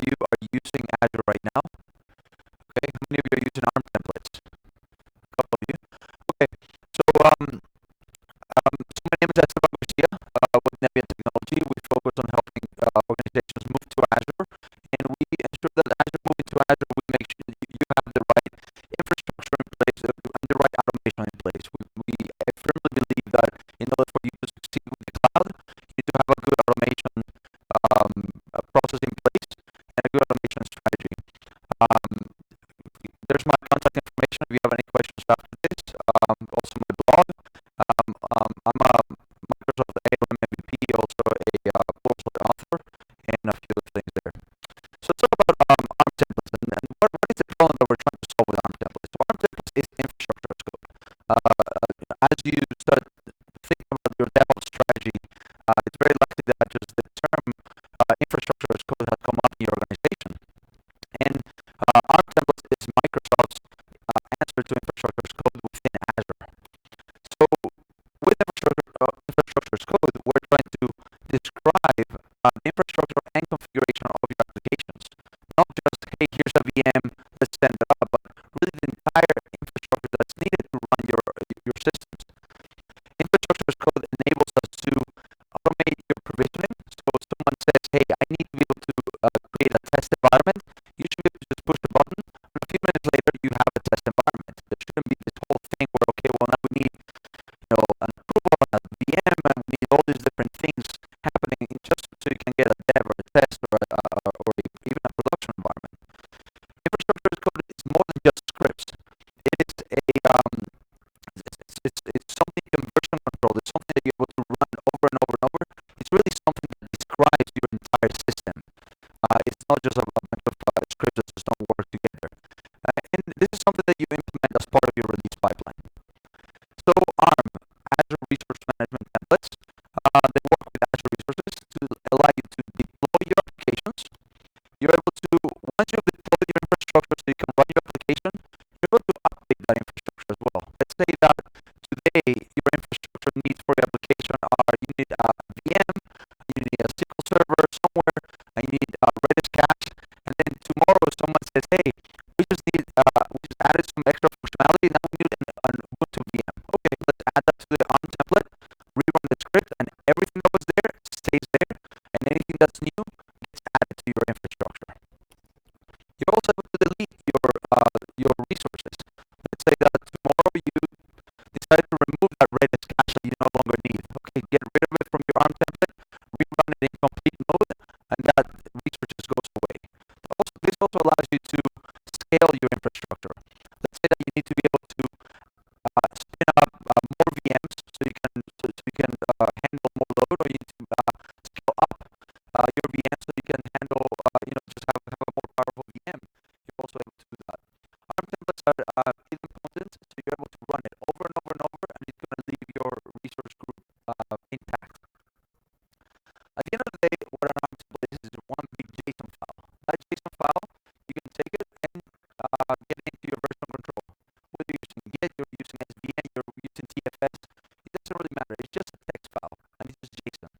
you are using Azure right now? Okay, how many of you are using ARM templates? A couple of you. Okay, so my name is Esteban Garcia. With Nebian Technology, we focus on helping organizations move to Azure, and we ensure that as you're moving to Azure, we make sure that you have the right infrastructure in place and the right automation in place. I firmly believe that in order for you to succeed with the cloud, you need to have a good automation process in place and a good automation strategy. There's my contact information if you have any questions after this. Also my blog. I'm a Microsoft ALM MVP, also a course author, and a few other things there. So let's talk about ARM templates and what is the problem that we're trying to solve with ARM templates? So ARM templates is infrastructure as code. As you start thinking about your DevOps strategy, it's very likely that just the term infrastructure as code has come up in your organization. And ARM templates is Microsoft's answer to infrastructure as code within Azure. So with infrastructure as code, we're trying to describe the infrastructure and configuration of your applications. Not just, hey, here's a VM, let's send it up, but really the entire infrastructure that's needed to run your systems. Infrastructure as code enables us to automate your provisioning. So if someone says, hey, I need to be able to create a test environment, you should be able to just push the button, and a few minutes later, you have a test environment. There shouldn't be this whole thing where, okay, well, now we need an approval on a VM, and we need all these different things happening just so you can get a dev or a test or even a production environment. Infrastructure as code is more than just scripts. It is it's something conversion control. It's something that you're able to run over and over and over. It's really something that describes your entire system. It's not just a bunch of scripts that just don't work together. And this is something that you implement as part of your release pipeline. So ARM, Azure Resource Management Templates, they work with Azure Resources to allow you to deploy your applications. You're able to, once you've deployed your infrastructure so you can run your application, you're able to update that infrastructure as well. Let's say that today your infrastructure needs for your application are you need a VM, you need a SQL server somewhere, and you need a Redis cache, and then tomorrow someone says, hey, we just added some extra functionality, now we need an Ubuntu VM. Okay, let's add that to the ARM template, rerun the script, and everything that was there stays there, and anything that's new gets added to your infrastructure. You're also able to delete your resources. Let's say that tomorrow you decide to remove that Redis cache that you no longer need. Okay, get rid of it from your ARM template, rerun it in complete mode, and that resource just goes away. This also allows you to scale your infrastructure. Let's say that you need to be able to spin up more VMs so you can handle more load, or you need to scale up your VM so you can handle just have a more powerful VM. You're also able to do that. ARM templates are idempotent, so you're able to run it over and over and over, and it's going to leave your resource group intact. At the end of the day, what an ARM template is one big JSON file. That JSON file, you can take it and get it into your version control. Whether you're using Git, you're using SVN, you're using TFS, it doesn't really matter. It's just a text file, and it's just JSON.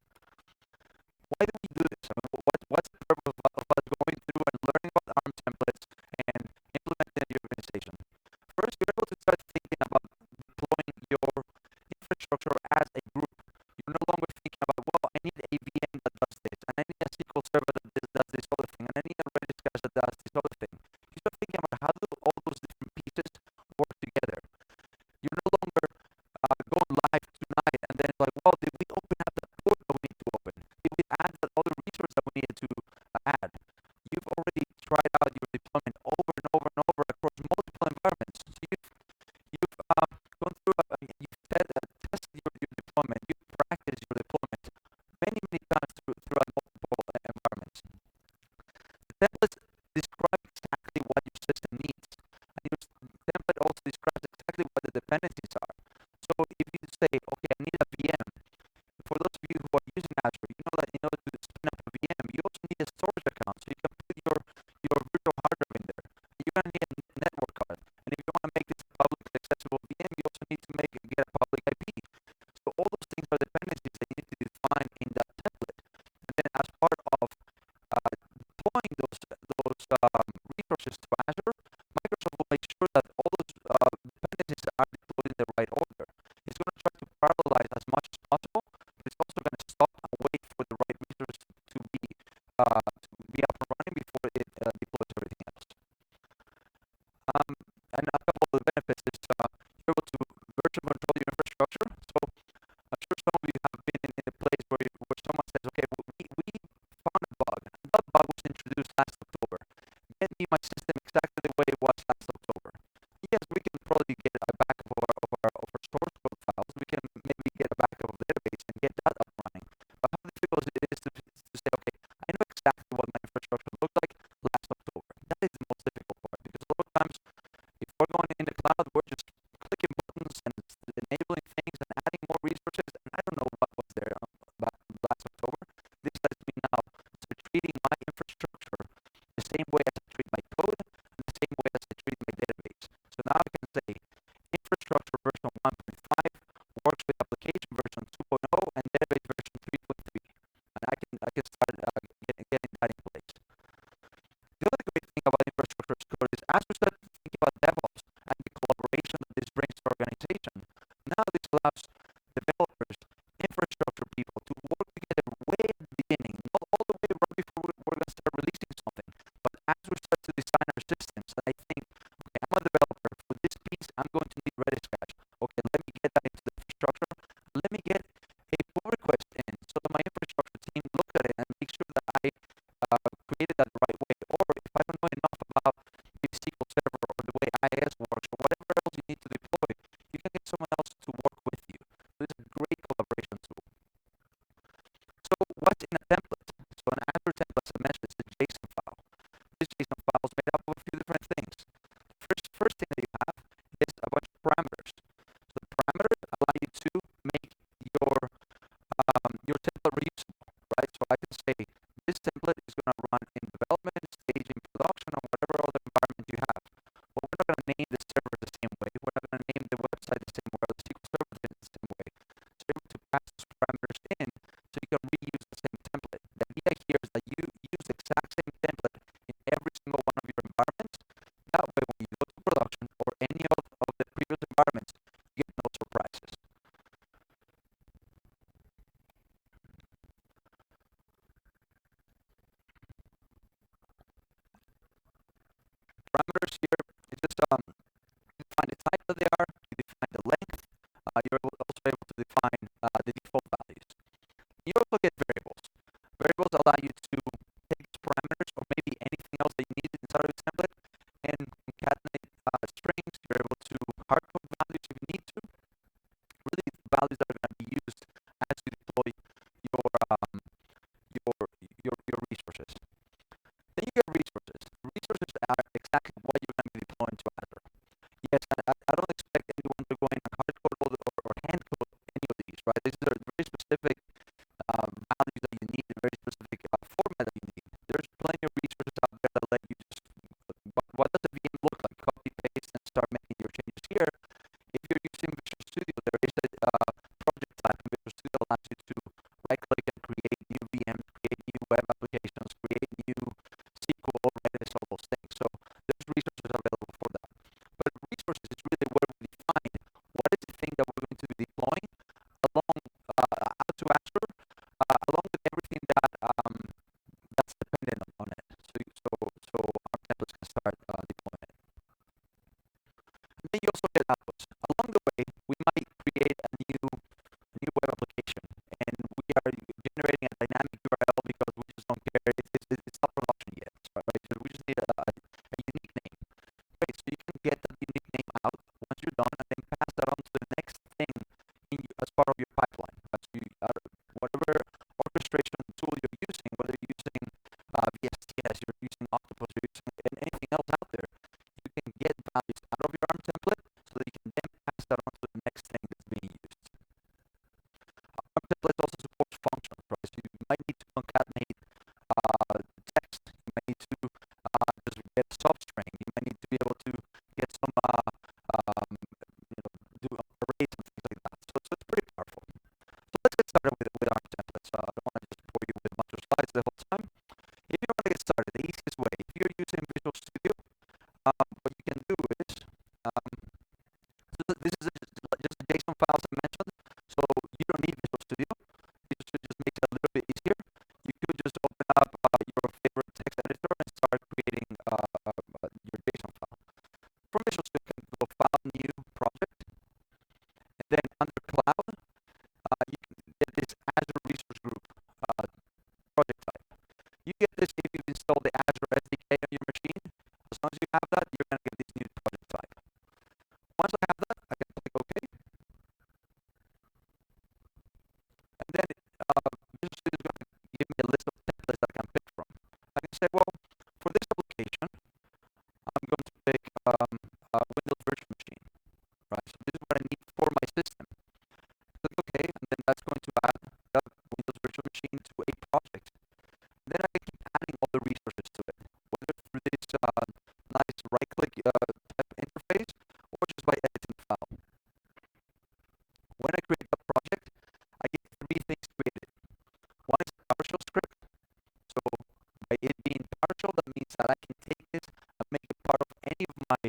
Why do we do this? I mean, what's the purpose of us going through and learning about ARM templates and implementing it in your organization? First, you're able to start thinking about deploying your infrastructure as a group. You're no longer thinking about, well, I need a VM that does this, and I need a SQL server that does this other thing, and I need a Redis cache that does this other thing. You start thinking about how do all those different pieces work together. You're no longer going live tonight, and then it's like, well, did we open up that port that we need to open? Did we add that other resource that we needed to add? You've already tried out your deployment over and over and over across multiple environments. So you've gone through, you've tested your deployment, you've practiced your deployment many times throughout multiple environments. The template describes exactly what your system needs, and your template also describes exactly what the dependencies are. So if you say, okay, I need a VM, for those of you who are using Azure, you know that in order to spin up a VM, you also need a storage account, so you can put your virtual hard drive in there. You're going to need a network card, and if you want to make this a publicly accessible VM, you also need to get a public IP. So all those things are dependencies that you need to define in that template. And then as part of deploying those of the benefits is you're able to version control your infrastructure. So I'm sure some of you have been in a place where someone says, okay, we found a bug. And that bug was introduced last October. Get me my system exactly the way it was last October. Yes, we can probably get a backup of our source code files. We can maybe get a backup of the database and get that up running. But how difficult it is to say, okay, I know exactly what my infrastructure looked like last October. That is the most difficult part because a lot of times if we're going in the cloud, we're just clicking buttons and enabling things and adding more resources, and I don't know what was there back last October. This lets me now start treating my infrastructure the same way as I treat my code and the same way as I treat my database. So now I can say infrastructure version 1.5 works with application version 2.0 and database version 3.3. And I can start getting that in place. The other great thing about infrastructure as code is as we start thinking about DevOps and the collaboration that this brings to our organization, now this allows developers, infrastructure people to work together way at the beginning, not all the way right before we're going to start releasing something, but as we start to design our systems, and I think, okay, I'm a developer, for this piece, I'm going to need Redis cache. Okay, let me get that into the infrastructure. Let me get a pull request in so that my infrastructure team look at it and make sure that I created that the right way. Or if I don't know enough about maybe SQL Server or the way IIS works or whatever else you need to deploy, you can get someone else to work with you. So it's a great collaboration tool. So what's in a template? So an Azure template, as I mentioned, is a JSON file. This JSON file is made up of a few different things. First thing that you have is a bunch of parameters. So the parameters allow you to make your template reusable, right? So I can say this template is going to run in development stage, in production, or whatever other environment you have. But we're not going to name the server the same way. We're not going to name the website the same way, or the SQL Server the same way. So you're able to pass those parameters in so you can reuse the same template. The idea here is that you use the exact same template in every single one of your environments. That way, when you go to production or any of the previous environments, you get no surprises. Parameters here is just you define the type that they are, you define the length, you're also able to define the default values. You also get variables. Variables allow you to take these parameters or maybe anything else that you need inside of the template and concatenate strings. You're able to hardcode values if you need to. Really, values that are going to be used as you deploy your resources. Then you get resources. Resources are exactly what you're going to be deploying to Azure. Yes, I don't expect anyone to go in and hardcode or handcode any of these, right? These are very specific values that you need, a very specific format that you need. There's plenty of resources out there that let you just, what does a VM look like? Copy, paste, and start making your changes here. If you're using Visual Studio, there is a project type in Visual Studio that allows you to right-click and create new VMs, create new web applications, create new SQL, Redis, all those things. So there's resources available for that. But resources is really where we define what is the thing that we're going to be deploying along out to Azure, along with everything that's dependent on it. So our templates can start deploying it. And then you also get outputs. Along the way, we might create a new web application, and we are generating a dynamic URL because we just don't care. It's not production yet, right? So we just need a unique name. Right, so you can get that unique name out once you're done, and then pass that on to the next thing as part of your pipeline. So whatever orchestration tool you're using, whether you're using VSTS, you're using Octopus, you're using anything else out there, you can get values out of your ARM template so that you can then pass that on to the next thing that's being used. ARM template also supports functions, right? So you might need to concatenate text. You might need to just get a substring. You might need to be able to get some, do arrays and things like that. So it's pretty powerful. So let's get started with ARM templates. I don't want to just bore you with a bunch of slides the whole time. If you want to get started, the easiest way, if you're using Visual Studio, what you can do is, so this is just a JSON file as I mentioned, so you don't need Visual Studio. Visual Studio just makes it a little bit easier. You could just open up your favorite text editor and start creating your JSON file. From Visual Studio, you can go once I have that, I can click OK, and then Visual Studio is going to give me a list of templates that I can pick from. I can say, well, for this application, I'm going to pick Windows Virtual Machine, right? So this is what I need for my system. Click OK, and then that's going to add that Windows Virtual Machine to a project. Then I can keep adding all the resources to it, whether through this nice right-click type interface or just by editing the file. When I create a project, I get three things created. One is a PowerShell script. So by it being PowerShell, that means that I can take this and make it part of any of my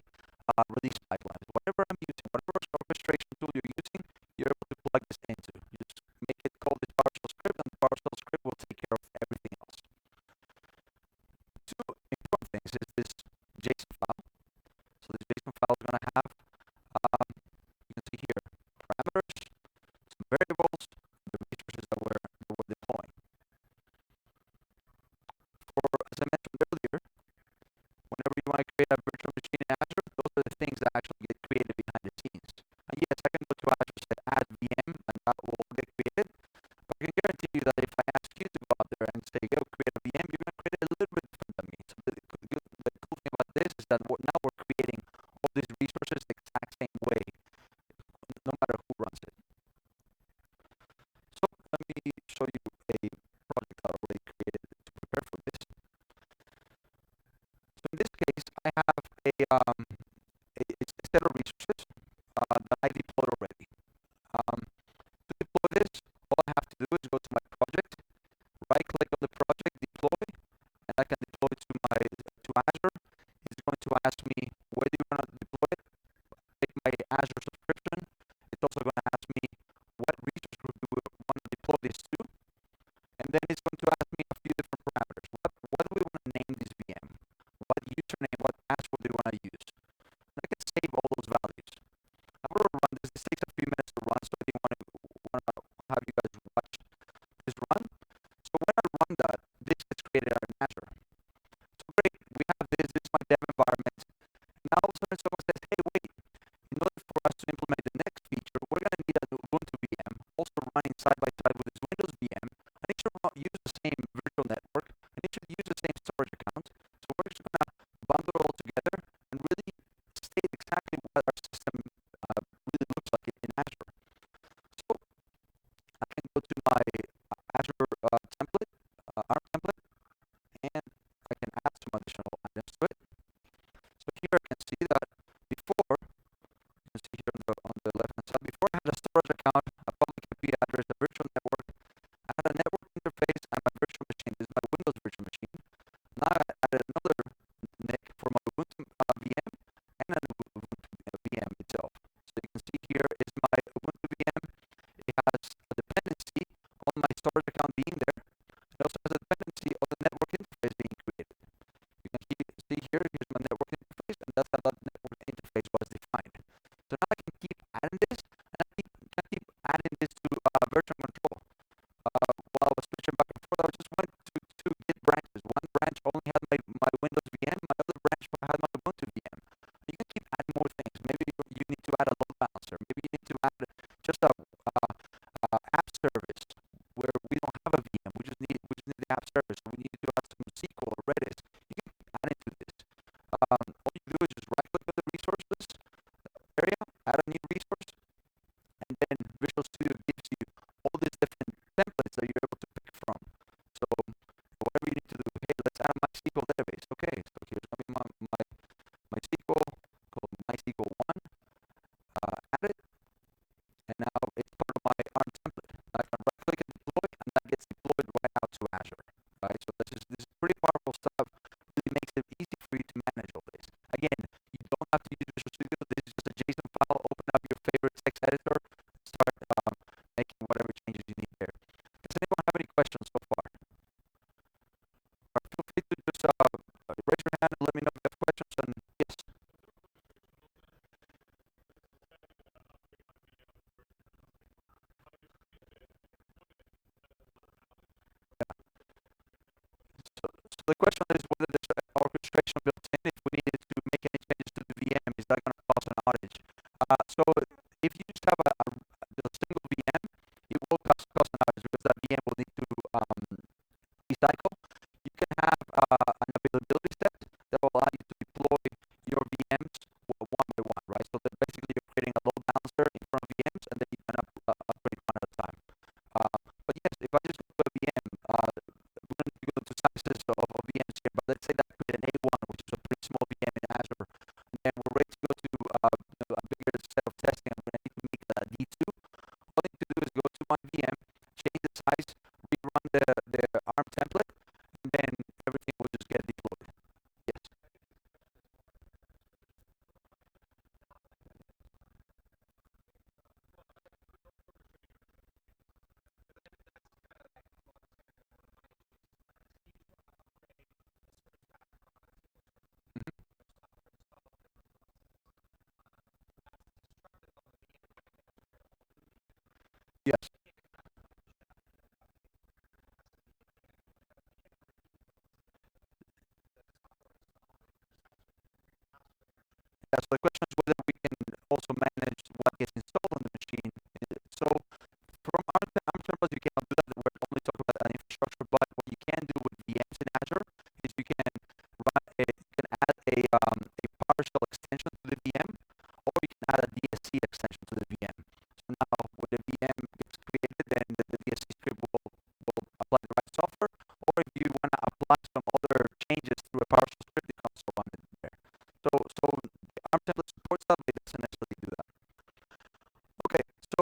release pipelines. Whatever I'm using, whatever orchestration tool you're using, you're able to plug this into. You just make it call this PowerShell script, and the PowerShell script will take care of everything else. Two important things is this JSON file. So this JSON file is going to have, you can see here, parameters, some variables, the resources that we're deploying. As I mentioned earlier, whenever you want to create a virtual machine in Azure, those are the things that actually get created behind the scenes. And yes, I can go to Azure, say add VM, and that will all get created. But I can guarantee you that if I ask you to go out there and say, go create a VM, you're going to create it a little bit different than me. So the cool thing about this is that now we're creating all these resources the exact same way, no matter who runs it. So let me show you a project that I already created to prepare for this. So in this case, I have it's a set of resources that I deployed already. To deploy this, all I have to do is go to my project, right-click on the project, deploy, and I can deploy to Azure. It's going to ask me where do you want to deploy it. Take my Azure subscription. It's also going to ask me what resource group do we want to deploy this to, and then it's going to ask me a few different parameters. What do we want to name this VM? What username, what password do you want to use? And I can save all those values. I'm going to run this. This takes a few minutes to run, so I didn't want to have you guys watch this run. So when I run that, this gets created out in Azure. So great, we have this. This is my dev environment. Now all of a sudden someone says, hey, wait, in order for us to implement the next feature, we're going to need a Ubuntu VM, also running side by side with this Windows VM, and it should use the same virtual network, and it should use the same storage account. So we're just going to bundle it all together and really state exactly what our system really looks like in Azure. So I can go to my Azure template, ARM template, and I can add some additional items to it. So here I can see that before, you can see here on the left-hand side, before I had a storage account, a public IP address, a virtual network, I had a network interface and my virtual machine. This is my Windows virtual machine. Now I added another NIC for my Ubuntu VM and an Ubuntu VM itself. So you can see here is my Ubuntu VM. It has a dependency on my storage account being there. It also has a dependency on the network interface being created. You can see here, here's my network interface, and that's how that network interface was defined. So now I can keep adding this, and I can keep adding this to version control. While I was switching back and forth, I was just went to two Git branches. One branch only had my Windows VM, my other branch had my Ubuntu VM. You can keep adding more things. Maybe you need to add a load balancer. Maybe you need to add just a app service where we don't have a VM. We just need the app service. We need to add some SQL or Redis. You can keep adding to this. All you do is just right-click on the resources area, add a new resource, and then Visual Studio gives you all these different templates that you're able to pick from. So whatever you need to do, hey, let's add a MySQL database. Okay, so here's going to be my SQL called MySQL1. Add it, and now it's part of my ARM template. I can right-click and deploy, and that gets deployed right out to Azure. Right, so this is pretty powerful stuff. Really makes it easy for you to manage all this. Again, you don't have to use Visual Studio. This is just a JSON file. Open up your favorite text editor, start making whatever changes you need there. Does anyone have any questions so far? Or feel free to just raise your hand and let me know if you have questions. And yes. So the question is whether there's orchestration built in. If we needed to make any changes to the VM, is that going to cause an outage? run the ARM template, and then everything will just get deployed. Yes. Mhm. Yes. Yeah, so the question is whether we can also manage what gets installed on the machine. So from ARM templates, you cannot do that. We're only talking about an infrastructure, but what you can do with VMs in Azure is you can add a PowerShell extension to the VM, or you can add a DSC extension to the VM. So now when the VM gets created, then the DSC script will apply the right software, or if you want to apply some other changes through a PowerShell script, you can also run it there. So the ARM template supports that, but it doesn't necessarily do that. Okay, so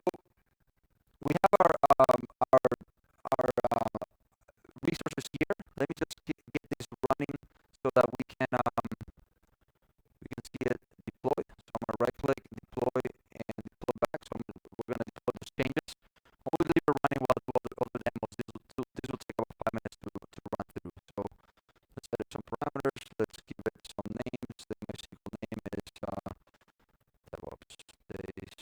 we have our resources here. Let me just get this running so that we can see it deployed. So I'm gonna right click, deploy, and deploy back. So we're gonna deploy those changes. We'll leave it running while I do all the demos. This will take about 5 minutes to run through. So let's edit some parameters. Let's give it some names. The MySQL name is DevOps days.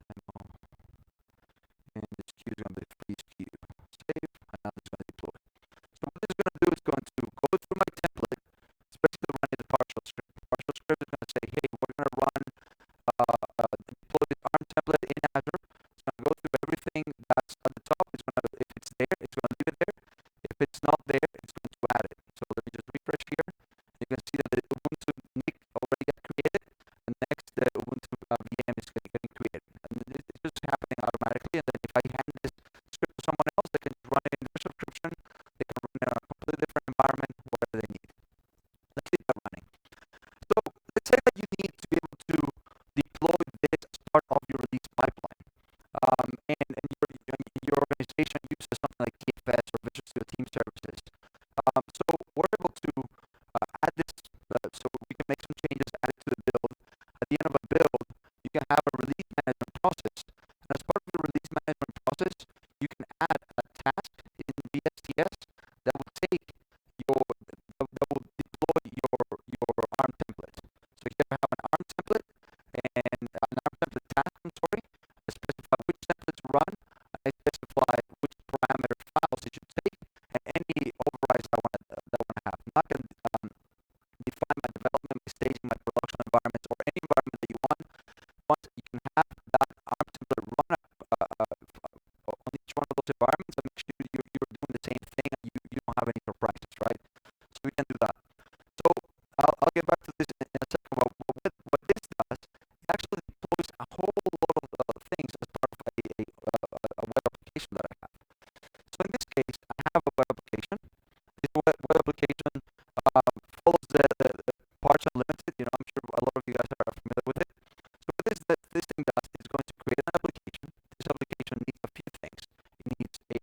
Demo. And this queue is gonna be freeze queue. Save, and now it's gonna deploy. So what this is going to do is going to go through my template. It's basically running the PowerShell script. The PowerShell script is going to say, hey, we're going to run deploy the ARM template in Azure. It's going to go through everything that's at the top. It's going to, if it's there, it's going to leave it there. If it's not there, it's going to add it. So let me just refresh here. You can see that the Ubuntu NIC already got created. And next, the Ubuntu VM is getting created. And it's just happening automatically. And then if I hand this script to someone else, they can run it in their subscription. They can run in a completely different environment, whatever they need. Let's keep that running. So let's say that you need to be able to deploy this as part of your release pipeline. And your organization uses something like TFS or Visual Studio Team Services. So we're able to add this, so we can make some changes, add it to the build. At the end of a build, you can have a release management process. And as part of your release management process, you can add a task in VSTS that will take that will deploy your ARM template. So you have an ARM template and an ARM template task, I'm sorry. I specify which template to run, and I specify which parameter files it should take, and any overrides I want to have. I'm not going to define my development, my staging, my production environments, or any environment that you want. Once you can have that ARM template run on each one of those environments, and make sure you're doing the same thing and you don't have any surprises, right? So we can do that. So I'll get back to this in a second. What this does, it actually deploys a whole lot of things as part of a web application that I have. So in this case, I have a web application. This web application follows the parts unlimited. You know, I'm sure a lot of you guys are familiar with it. So what this thing does is going to create an application. This application needs a few things. It needs a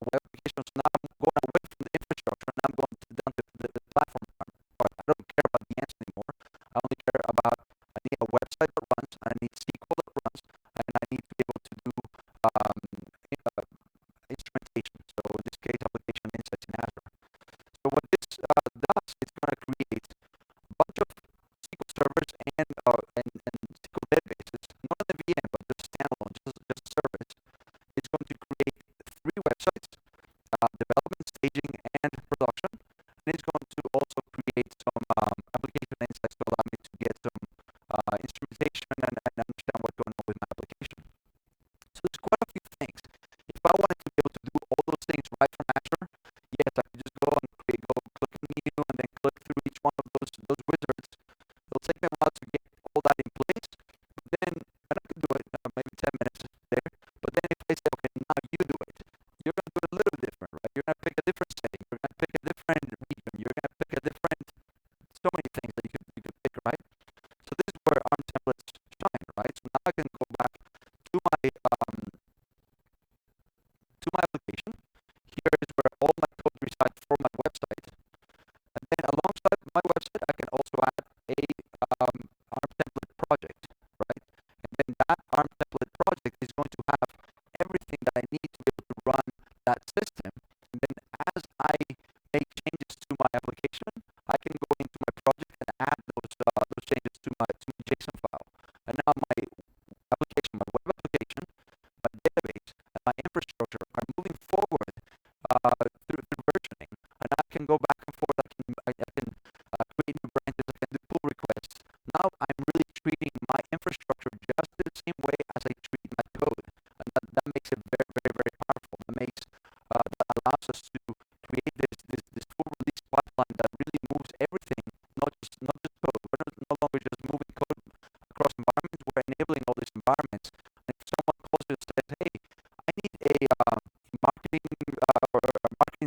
web application. So now I'm going away from the infrastructure and I'm going down to the platform part. I don't care about the ends anymore. I only care about, I need a website that runs, I need SQL that runs, and I need to be able to do instrumentation. So in this case, application insights in Azure. So what this does is going to create a bunch of SQL servers and SQL databases, not in the VM, but just standalone, just a service. It's going to create 3 websites, development, staging, and production. And it's going to also create some application insights to allow me to get some instrumentation and understand what's going on with my application. So it's quite a few things. If I wanted to be able to do all those things right from Azure, yes, I could just go click on new, and then click through each one of those wizards. It'll take me a while to get all that in place, but then, and I could do it maybe 10 minutes there, but then if I say, okay, now you do it, you're going to do it a little bit different, right? You're going to pick a different setting, you're going to pick a different region, you're going to pick a different, so many things that you could pick, right? So this is where ARM templates shine, right? So now I can go back to my this to my JSON file. And now my application, my web application, my database, and my infrastructure are moving forward through versioning. And I can go back and forth. I can create new branches. I can do pull requests. Now I'm really treating my infrastructure just the same way as I treat my code. And that makes it very, very, very powerful. That allows us to create this full release pipeline that really moves everything, not just code. We're no longer just moving code across environments. We're enabling all these environments. And if someone calls you and says, "Hey, I need a marketing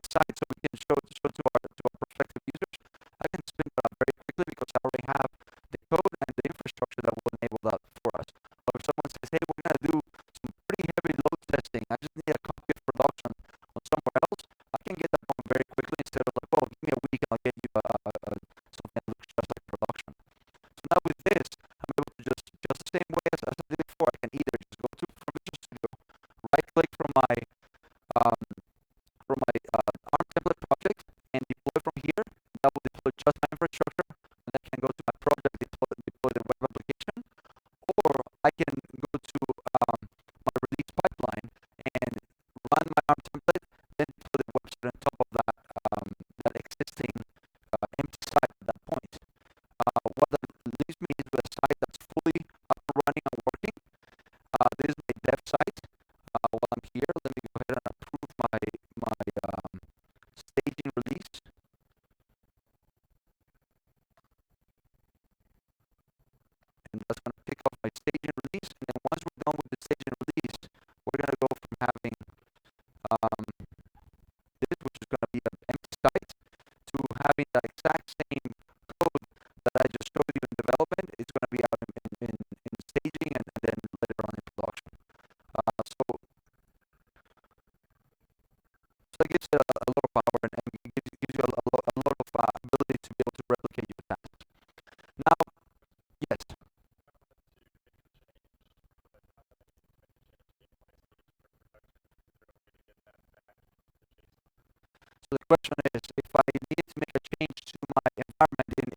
site so we can show to our prospective users," I can spin it up very quickly because I already have the code and the infrastructure that will enable that for us. Or if someone says, "Hey, we're gonna do some pretty heavy load testing. I just need a copy of production on somewhere else," I can get that going very quickly instead of like, "Oh, give me a week and I'll get you something that looks just like production." So now with this, I'm able to just the same way as I did before. I can either just go to from Visual Studio, right click from my ARM template project and deploy from here. That will deploy just my infrastructure, and I can go to my project, deploy the web application, or I can go to my release pipeline and run my ARM template, then deploy the website on top of that existing empty site at that point. What that leaves me is with a site that's fully up and running and working. This is my dev site. While I'm here, let me go ahead and approve my staging release. And that's going to pick up my staging release. And then once we're done with the staging release, we're going to go from having this, which is going to be an empty site, to having that exact same code that I just showed you in development. It's going to be out in staging and then later on in production. So it gives you a lot of power and gives you a lot of ability to be able to replicate your tasks. Now, yes. So the question is, if I need to make a change to my environment in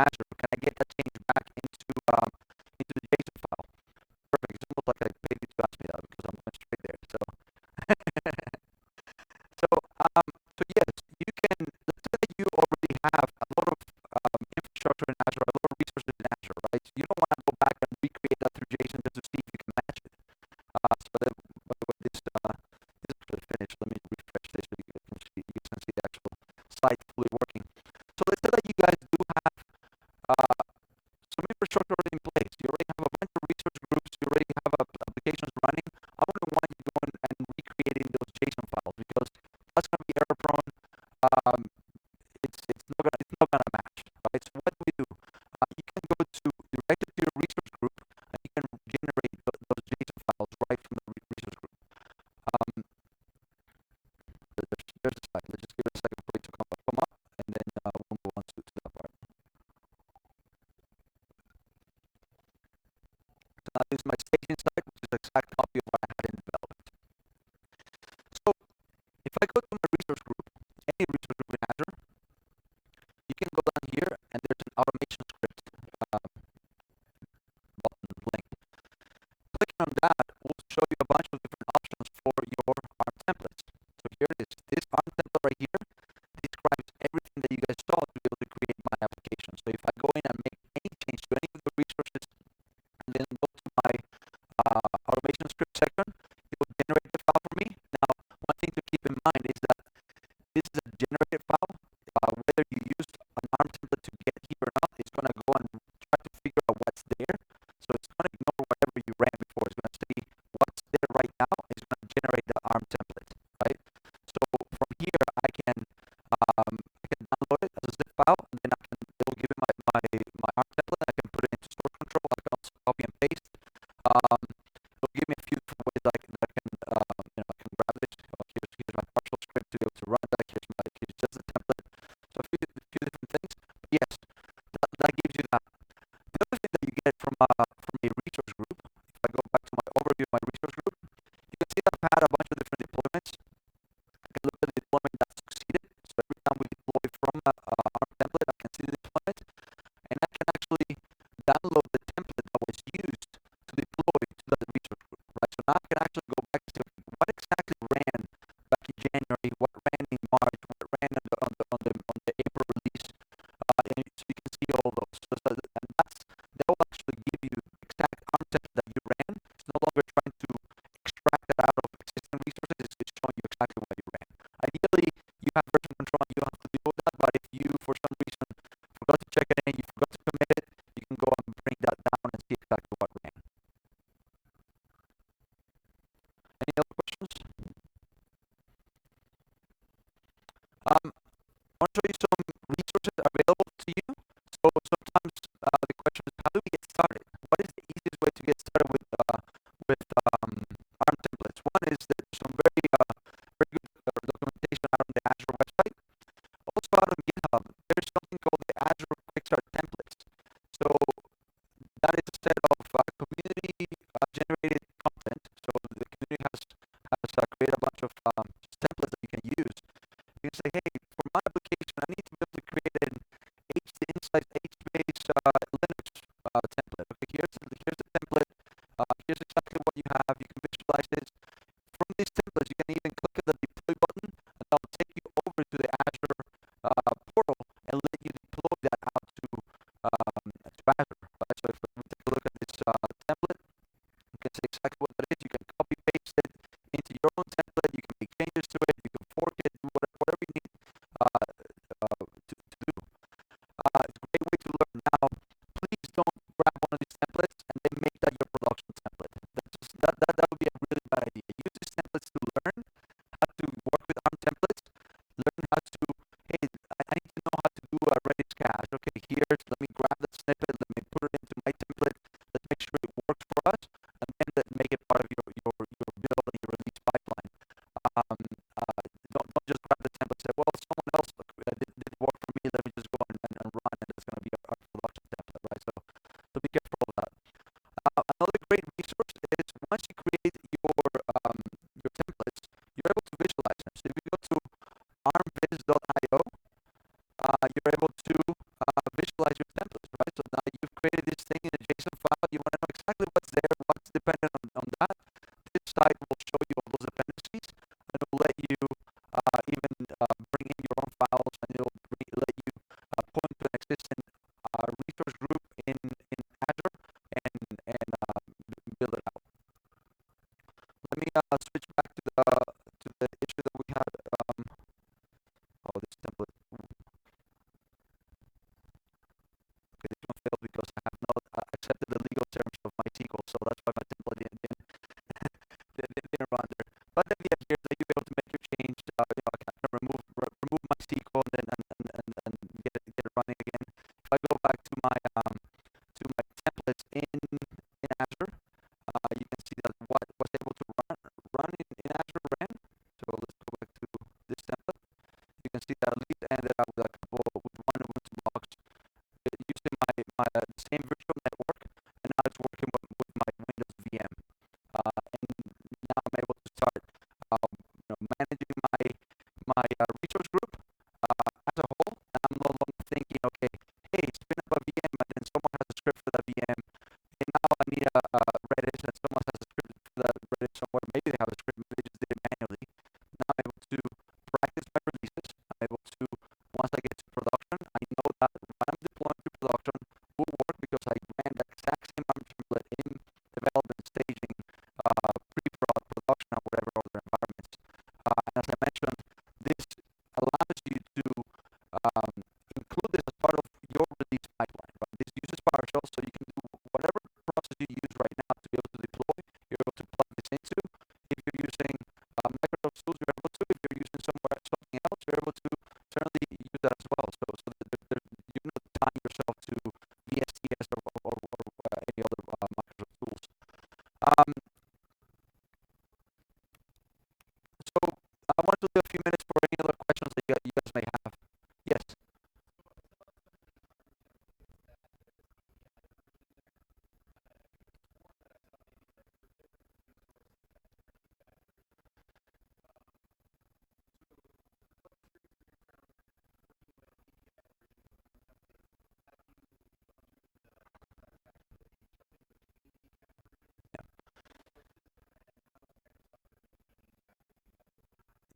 Azure, can I get that change back into the JSON file? Perfect. It's almost like I paid you to ask me that because I'm going straight there. So yes, you can. Let's say that you already have a lot of infrastructure in Azure, a lot of resources in Azure, right? You don't want to go back and recreate that through JSON just to see if you can match it. By the way, this is actually finished. Let me refresh this so you can see the actual site fully working. So let's say that you guys do have some infrastructure already in place. You already have a bunch of resource groups. You already have applications running. I wouldn't want you going and recreating those JSON files because that's going to be error prone. It's not gonna match, right? So what do we do? You can go directly to your resource group and you can generate those JSON files right from the resource group. There's a slide. Let's just give it a second for it to come up, and then we'll move on to that part. So now this is my staging site, which is the exact copy of what I had in development. So if I go to my resource group, any resource group in Azure, you can go down here and there's an automation script button link. Clicking on that will show you a bunch of different options for your ARM templates. So here it is. This ARM template right here describes everything that you guys saw to be able to create my application. So if I go in and make any change to any of the resources and then go to my automation script section, it will generate the file for me. Now, one thing to keep in mind is that this is a generated file. Whether you used an ARM template to get here or not, it's going to go and try to figure out what's there. So it's going to ignore whatever you ran before. It's going to see what's there right now. It's going to generate the ARM template, right? So from here, I can download it as a zip file, and then it will give me my ARM template. I can put it into source control. I can also copy and paste. It'll give me a few different ways that I can I can grab this. Here's my partial script to be able to run that. Here's just the template. So a few different things. But yes, that gives you that. The other thing that you get from a resource group, if I go back to my overview of my resource group, you can see that I've had a bunch of different deployments. I can look at the deployment that succeeded. So every time we deploy from ARM template, I can see the deployment, and I can actually download the template that was used to deploy to the resource group, right? So now I can actually go back and say, okay, what exactly ran back in January, what ran in March, what ran on the April release, and so you can see all those. And that will actually give you the exact content that you ran. It's no longer trying to extract that out of existing resources. It's showing you exactly what you ran. Ideally, you have version control. You don't have to deal with that. But if you, for some reason, forgot to check it in, you forgot to commit it, you can go and bring that down and see exactly what ran. Any other questions? I want to show you some resources available to you. So sometimes the question is, how do we get started? What is the easiest way to get started with ARM templates? One is that there's some very good documentation out on the Azure website. Also out on GitHub, there's something called the Azure Quick Start templates. So that is a set of community generated content. So the community has created a bunch of templates that you can use. You can say, hey, for my application, I need to be able to create an inside HBase Linux template. Okay, here's the template. Here's exactly what you have. You can visualize this. From these templates, you can even click on the deploy button, and that will take you over to the Azure portal and let you deploy that out to Azure. Right? So if we take a look at this template, you can see exactly what that is. You can copy paste it into your own template. You can make changes to it. You can fork it, whatever you need to do. It's a great way to learn. Now, please don't grab one of these templates and then make that your production template. That would be a really bad idea. Use these templates to learn how to work with ARM templates. Learn how to, hey, I need to know how to do a Redis cache. Okay, let me grab that snippet. Let me put it into my template. Let's make sure it works for us, and then make it part of your build and your release pipeline. Don't just grab the template and say, well, someone else did work for me. Let me just go and run, and that's going to be our production template, right? So be careful of that. Another great resource is once you create your templates, you're able to visualize them. So if you go to armviz.io, you're able to visualize your templates, right? So now you've created this thing in a JSON file. You want to know exactly what's there, what's dependent on that. This site will show you all those dependencies, and it will let you even bring in your own files, and it will let you point to an existing resource group in Azure and build it out. Let me switch back to the issue that we had. This template. Okay, this one failed because I have not accepted the legal terms of MySQL, so that's why my template didn't run there. But the idea here is that you'll be able to make your change. I can remove MySQL and get it running again. If I go back to my templates in Azure, you can see that what was able to run in Azure ran. So let's go back to this template. You can see that at least ended up with one Ubuntu box using my same virtual network, and now it's working with my Windows VM. And now I'm able to start managing my resource group as a whole. And I'm no longer thinking, okay, hey, spin up a VM, and then someone has a script for that VM. And now I need a Redis, and someone has a script for that Redis somewhere. Maybe they have a script, maybe they just did it manually. Now I'm able to practice my releases. I'm able to, once I get to production, I know that when I'm deploying to production will work because I ran that exact same ARM template in development, staging, pre-prod, production, or whatever other environments. And as I mentioned, this allows you to include this as part of your release pipeline. Right? This uses PowerShell, so you can do whatever process you use right now to be able to deploy. You're able to plug this into. If you're using Microsoft tools, you're able to. If you're using something else, you're able to certainly use that as well. So that you're not tying yourself to VSTS or any other Microsoft tools. So I want to leave a few minutes for any other questions that you guys may have. Yes.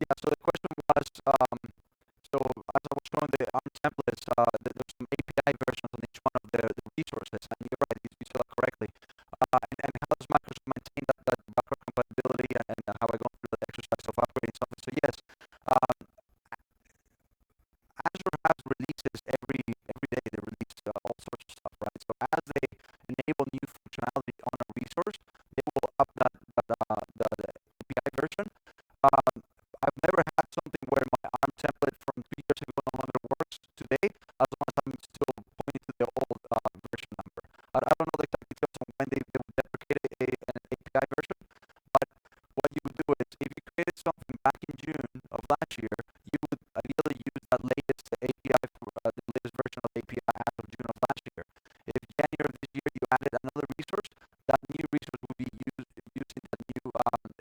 Yeah, so the question was, so as I was showing the ARM templates, there's some API versions on each one of the resources, and you're right, you saw that correctly. And how does Microsoft maintain that backward compatibility, and how I go through the exercise of upgrading something? So yes, um, Azure has releases every day. They release all sorts of stuff, right? So as they enable new functionality on a resource, they will up the API version. Um, I've never had something where my ARM template from 3 years ago no longer works today, as long as I'm still pointing to the old version number. I don't know the exact details on when they will deprecate an API version, but what you would do is, if you created something back in June of last year, you would ideally use that latest API for the latest version of the API as of June of last year. If January of this year you added another resource, that new resource will be using the new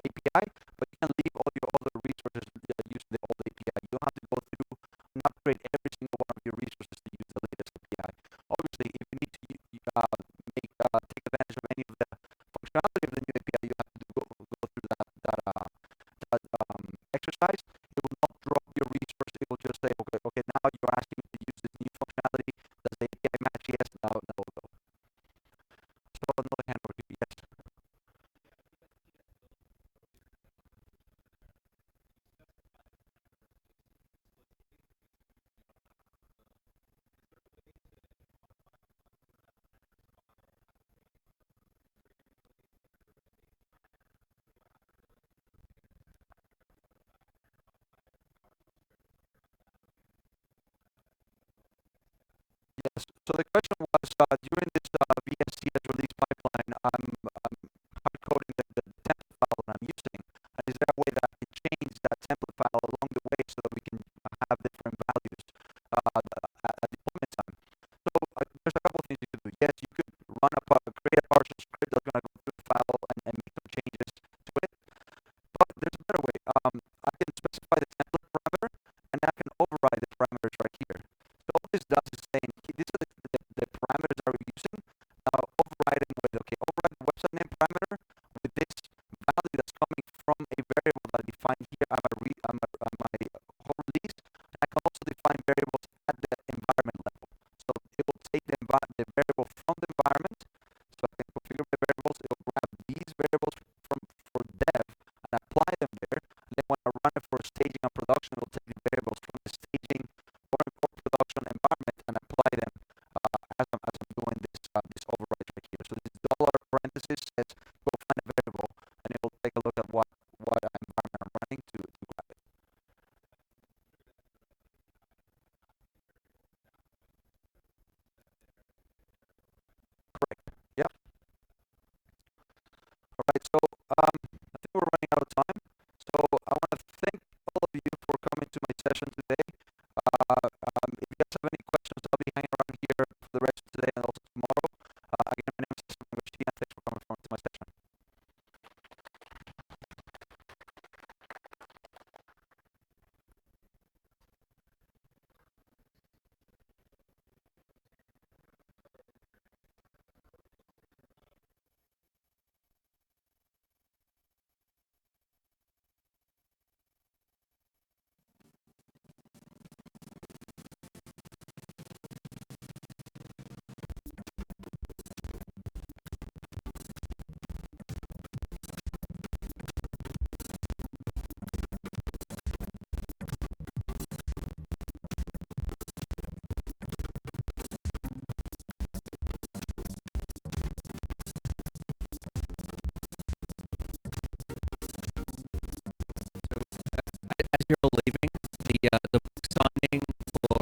API, but you can leave all your other resources using the old API. You don't have to go through and upgrade every single one of your resources to use the latest API. Obviously, if you need to take advantage of any of the functionality of the new API, you have to go through that exercise. It will not drop your resource. It will just say, okay, now you're asking me to use this new functionality. Does the API match? Yes, no, no, go. So another hand for you, yes. Yes. So the question was, during this VSCS release pipeline, I'm hard coding the template file that I'm using, and is there a way that I can change that template file along the way so that we can have different values at deployment time? So there's a couple of things you could do. Yes, you could create a partial script that's going to go through the file and make some changes to it. But there's a better way. I can specify the template parameter, and I can override the parameters right here. So all this does is saying, these are the parameters that we're using. Now overriding with, override the website name parameter with this value that's coming from a variable that I define here on my whole release. And I can also define variables at the environment level. So it will take the variable from the environment. So I can configure my variables. It will grab these variables for dev and apply them there. And then when I run it for staging and production, it will take the variables from the staging or production environment and apply them as I'm doing this override right here. So this dollar parenthesis says go find a variable, and it will take a look at what environment I'm running to grab it. Correct. Yeah. All right. So I think we're running out of time. So I want to thank all of you for coming to my session today. If you guys have any questions, I'll be hanging around here for the rest of today and also tomorrow. Again, my name is Garcia. Thanks for coming to my session. As you're leaving, the book signing for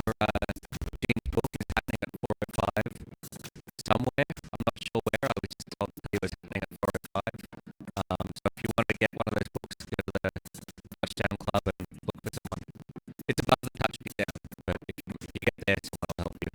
James' book is happening at 4:05 somewhere. I'm not sure where. I was just told it was happening at 4:05. So if you want to get one of those books, go to the Touchdown Club and look for someone. It's above the touchdown, but if you get there, someone will help you.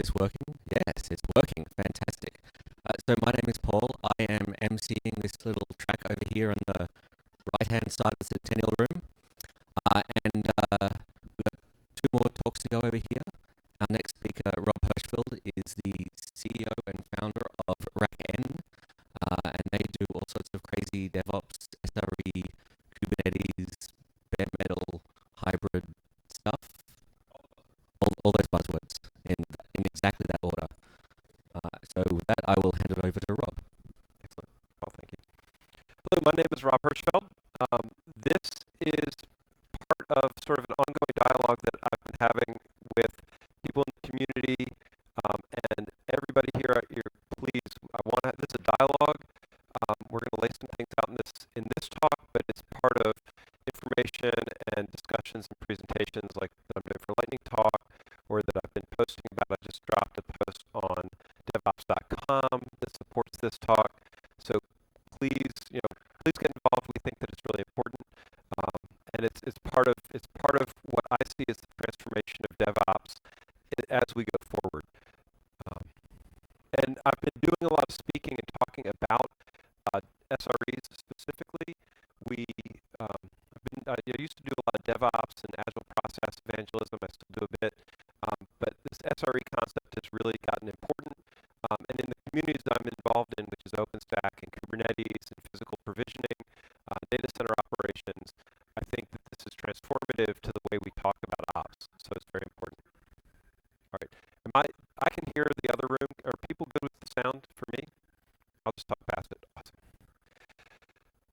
this working? Yes, it's working. Fantastic. So my name is Paul. I am emceeing this little track over here on the right-hand side of the Centennial Room. And we've got two more talks to go over here. Our next speaker, Rob Hirschfeld, is the CEO and founder of RackN, and they do all sorts of crazy DevOps, SRE, Kubernetes, bare metal, hybrid stuff. All those buzzwords in exactly that order. So with that, I will hand it over to Rob. Excellent. Well, thank you. Hello, my name is Rob Hirschfeld. This is part of sort of an ongoing dialogue that I've been having with people in the community, and everybody here. Please, this is a dialogue. We're going to lay some things out in this talk, but it's part of information and discussions and presentations like that I'm doing for Lightning Talk, or that I've been posting about. I just dropped a post on DevOps.com that supports this talk. So please, please get involved. We think that it's really important, and it's part of what I see as the transformation of DevOps as we go forward. And I've been doing a lot of speaking and talking about SREs specifically. I used to do a lot of DevOps and agile process evangelism. I still do a bit, but this SRE concept has really gotten important. And in the communities that I'm involved in, which is OpenStack and Kubernetes and physical provisioning, data center operations, I think that this is transformative to the way we talk about ops. So it's very important. All right. I can hear the other room. Are people good with the sound for me? I'll just talk past it. Awesome.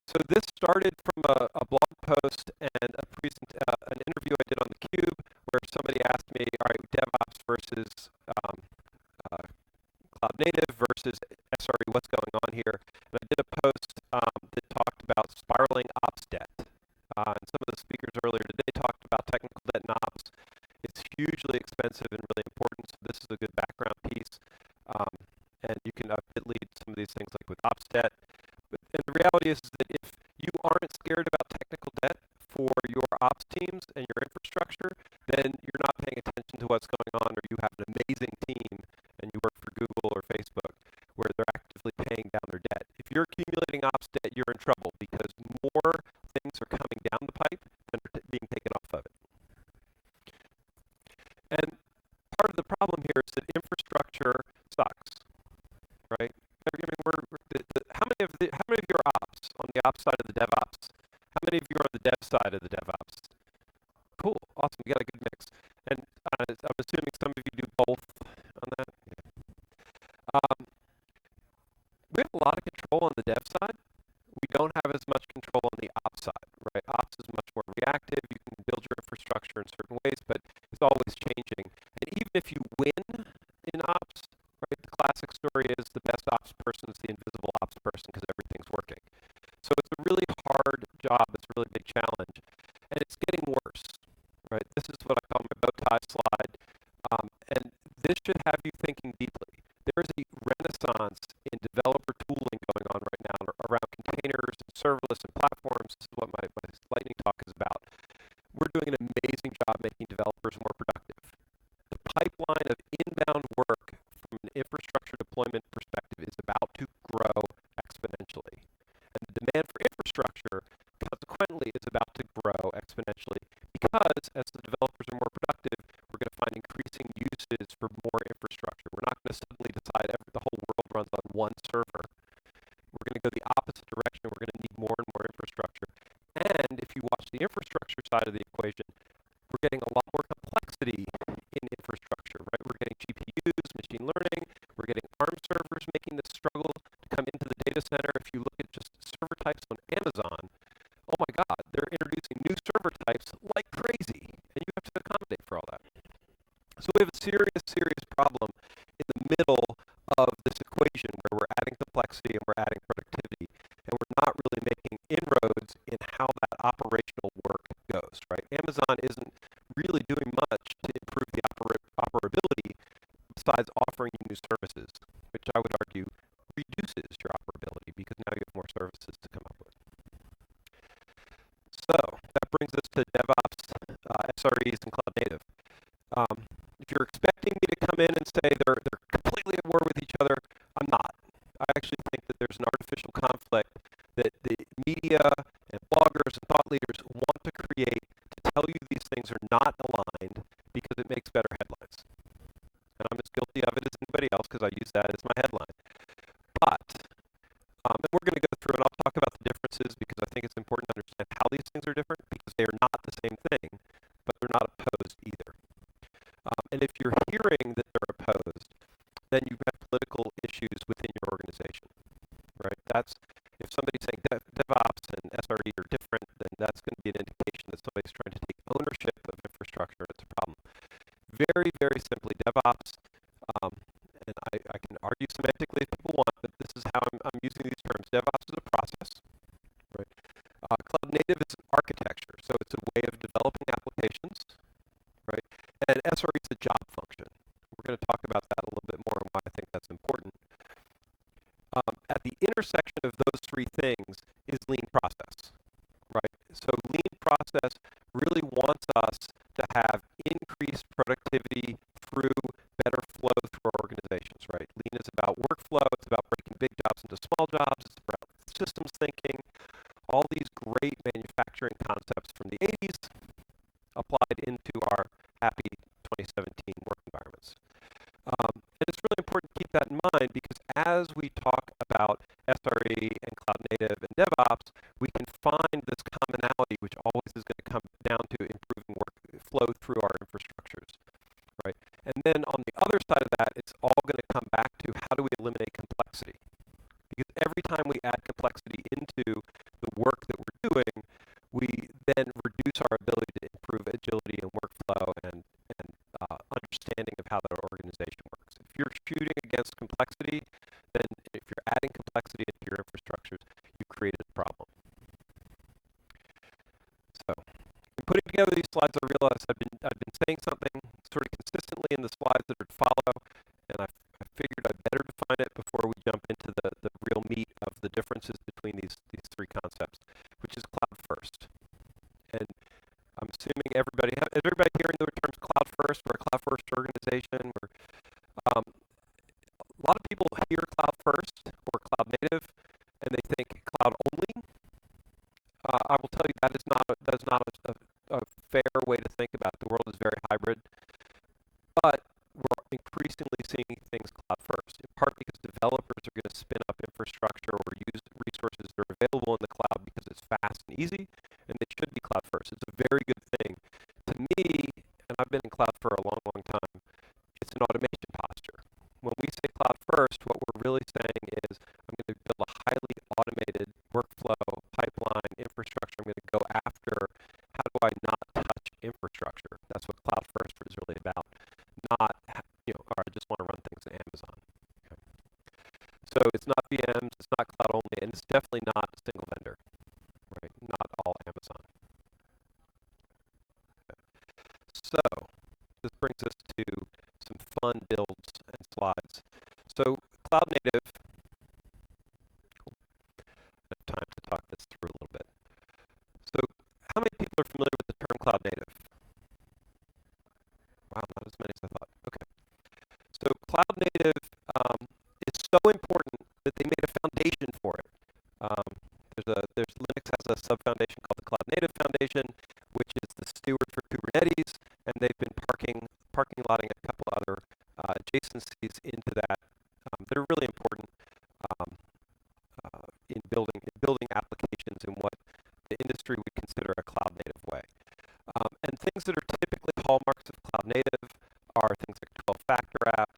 So this started from a blog post and an interview I did on theCUBE, where somebody asked me, all right, DevOps versus cloud native versus SRE, what's going on here? And I did a post that talked about spiraling ops debt. And some of the speakers earlier today talked about technical debt and ops. It's hugely expensive and really important, so this is a good background piece. And you can lead some of these things like with ops debt. And the reality is that if you aren't scared about technical debt for your ops teams and your infrastructure, then you're not paying attention to what's going on, or you have an amazing team and you work for Google or Facebook where they're actively paying down their debt. If you're accumulating ops debt, you're in trouble because more things are coming down the pipe than are being taken off of it. And part of the problem here is that infrastructure sucks, right? I mean, how many of you are ops on the ops side of the DevOps? How many of you are on the dev side of the DevOps? Cool, awesome, we got a good mix. And I'm assuming some of you do both on that. Yeah. We have a lot of control on the dev side. We don't have as much control on the ops side, right? Ops is much more reactive. You can build your infrastructure in certain ways, but it's always changing. And even if you win in ops, right, the classic story is the best ops person is the invisible ops person because everything's working. So it's a really hard job. It's a really big challenge. And it's getting worse, right? This is what I call my bow tie slide. And this should have you thinking deeply. There is a renaissance in developer tooling going on right now around containers and serverless and platforms. This is what my lightning talk is about. We're doing an amazing job making developers more productive. The pipeline of inbound work from an infrastructure deployment perspective is about to grow exponentially. And the demand for infrastructure, consequently, is about to grow exponentially because as the developers are more productive, we're going to find increasing uses for more infrastructure. We're not going to suddenly decide the whole world runs on one server. We're going to go the opposite direction. We're going to need more and more infrastructure. And if you watch the infrastructure side of the equation, we're getting a lot more complexity in infrastructure, right? We're getting GPUs, machine learning. We're getting ARM servers making this struggle to come into the data center. If you look at just server types on Amazon, oh my God, they're introducing new server types like crazy, and you have to accommodate for all that. So we have a serious problem in the middle of this equation where we're adding complexity and we're adding productivity, and we're not really making inroads in how that operational work goes, right? Amazon isn't really doing much to improve the operability besides offering you new services, which I would argue reduces your operability because now you have more services to come up with. So that brings us to DevOps, SREs, and Cloud Native. If you're expecting me to come in and say there thought leaders want to create to tell you these things are not aligned because it makes better headlines. And I'm as guilty of it as anybody else because I use that as my headline. But, and we're going to go through and I'll talk about the differences because I think it's important to understand how these things are different because they are not the same thing, but they're not opposed either. And if you're hearing that they're opposed, then you have political issues within your organization, right? That's, if somebody's saying DevOps and SRE are different, then that's going to be an indication that somebody's trying to take ownership of infrastructure and it's a problem. Very, very simply, DevOps, and I can argue semantically if people want, but this is how I'm using these terms. DevOps is a process, right? Cloud native is an architecture, so it's a way of developing applications, right? And SRE is a job function. We're going to talk about that a little bit more and why I think that's important. At the intersection of those three things is lean process, right? So lean process really wants us to have increased productivity through better flow through our organizations, right? Lean is about workflow. It's about breaking big jobs into small jobs. It's about systems thinking. All these great manufacturing concepts from the 80s applied into our happy 2017 work environments. And it's really important to keep that in mind because as we talk about SRE and cloud native and DevOps, we can find this commonality, which always is going to come down to improving workflow through our infrastructures, right? And then on the other side of that, it's all going to come back to how do we eliminate complexity? Because every time we add complexity into the work that we're doing, we then reduce our ability to improve agility and workflow and understanding of how that organization works. If you're shooting against complexity, then if you're adding complexity into your infrastructures, you created a problem. So, in putting together these slides, I realized I've been saying something sort of consistently in the slides that are to follow, and I figured I'd better define it before we jump into the real meat of the differences between these three concepts, which is cloud first. And I'm assuming is everybody hearing the terms cloud first? We're a cloud first organization. A lot of people hear cloud first or cloud native, and they think cloud only. I will tell you that is not a fair way to think about it. The world is very hybrid, but we're increasingly seeing things cloud first, in part because developers are going to spin up infrastructure or use resources that are available in the cloud because it's fast and easy, and they should be cloud first. It's a very good thing. To me, and I've been in cloud for a long, long time, it's an automation posture. When we say cloud first, what we're really saying is I'm going to build a highly automated workflow, pipeline, infrastructure. I'm going to go after how do I not touch infrastructure. That's what cloud first is really about. Not, or I just want to run things in Amazon. Okay. So it's not VMs, it's not cloud only, and it's definitely not a single vendor, right? Not all Amazon. Okay. So this brings us to some fun builds and slides. So cloud native, I have time to talk this through a little bit. So how many people are familiar with the term cloud native? Wow, not as many as I thought. Okay. So cloud native is so important that they made a foundation for it. There's Linux has a sub-foundation called the Cloud Native Foundation, which is the steward for Kubernetes, and they've been parking lotting a couple other adjacencies into that that are really important in building applications in what the industry would consider a cloud native way. And things that are typically hallmarks of cloud native are things like 12-factor app,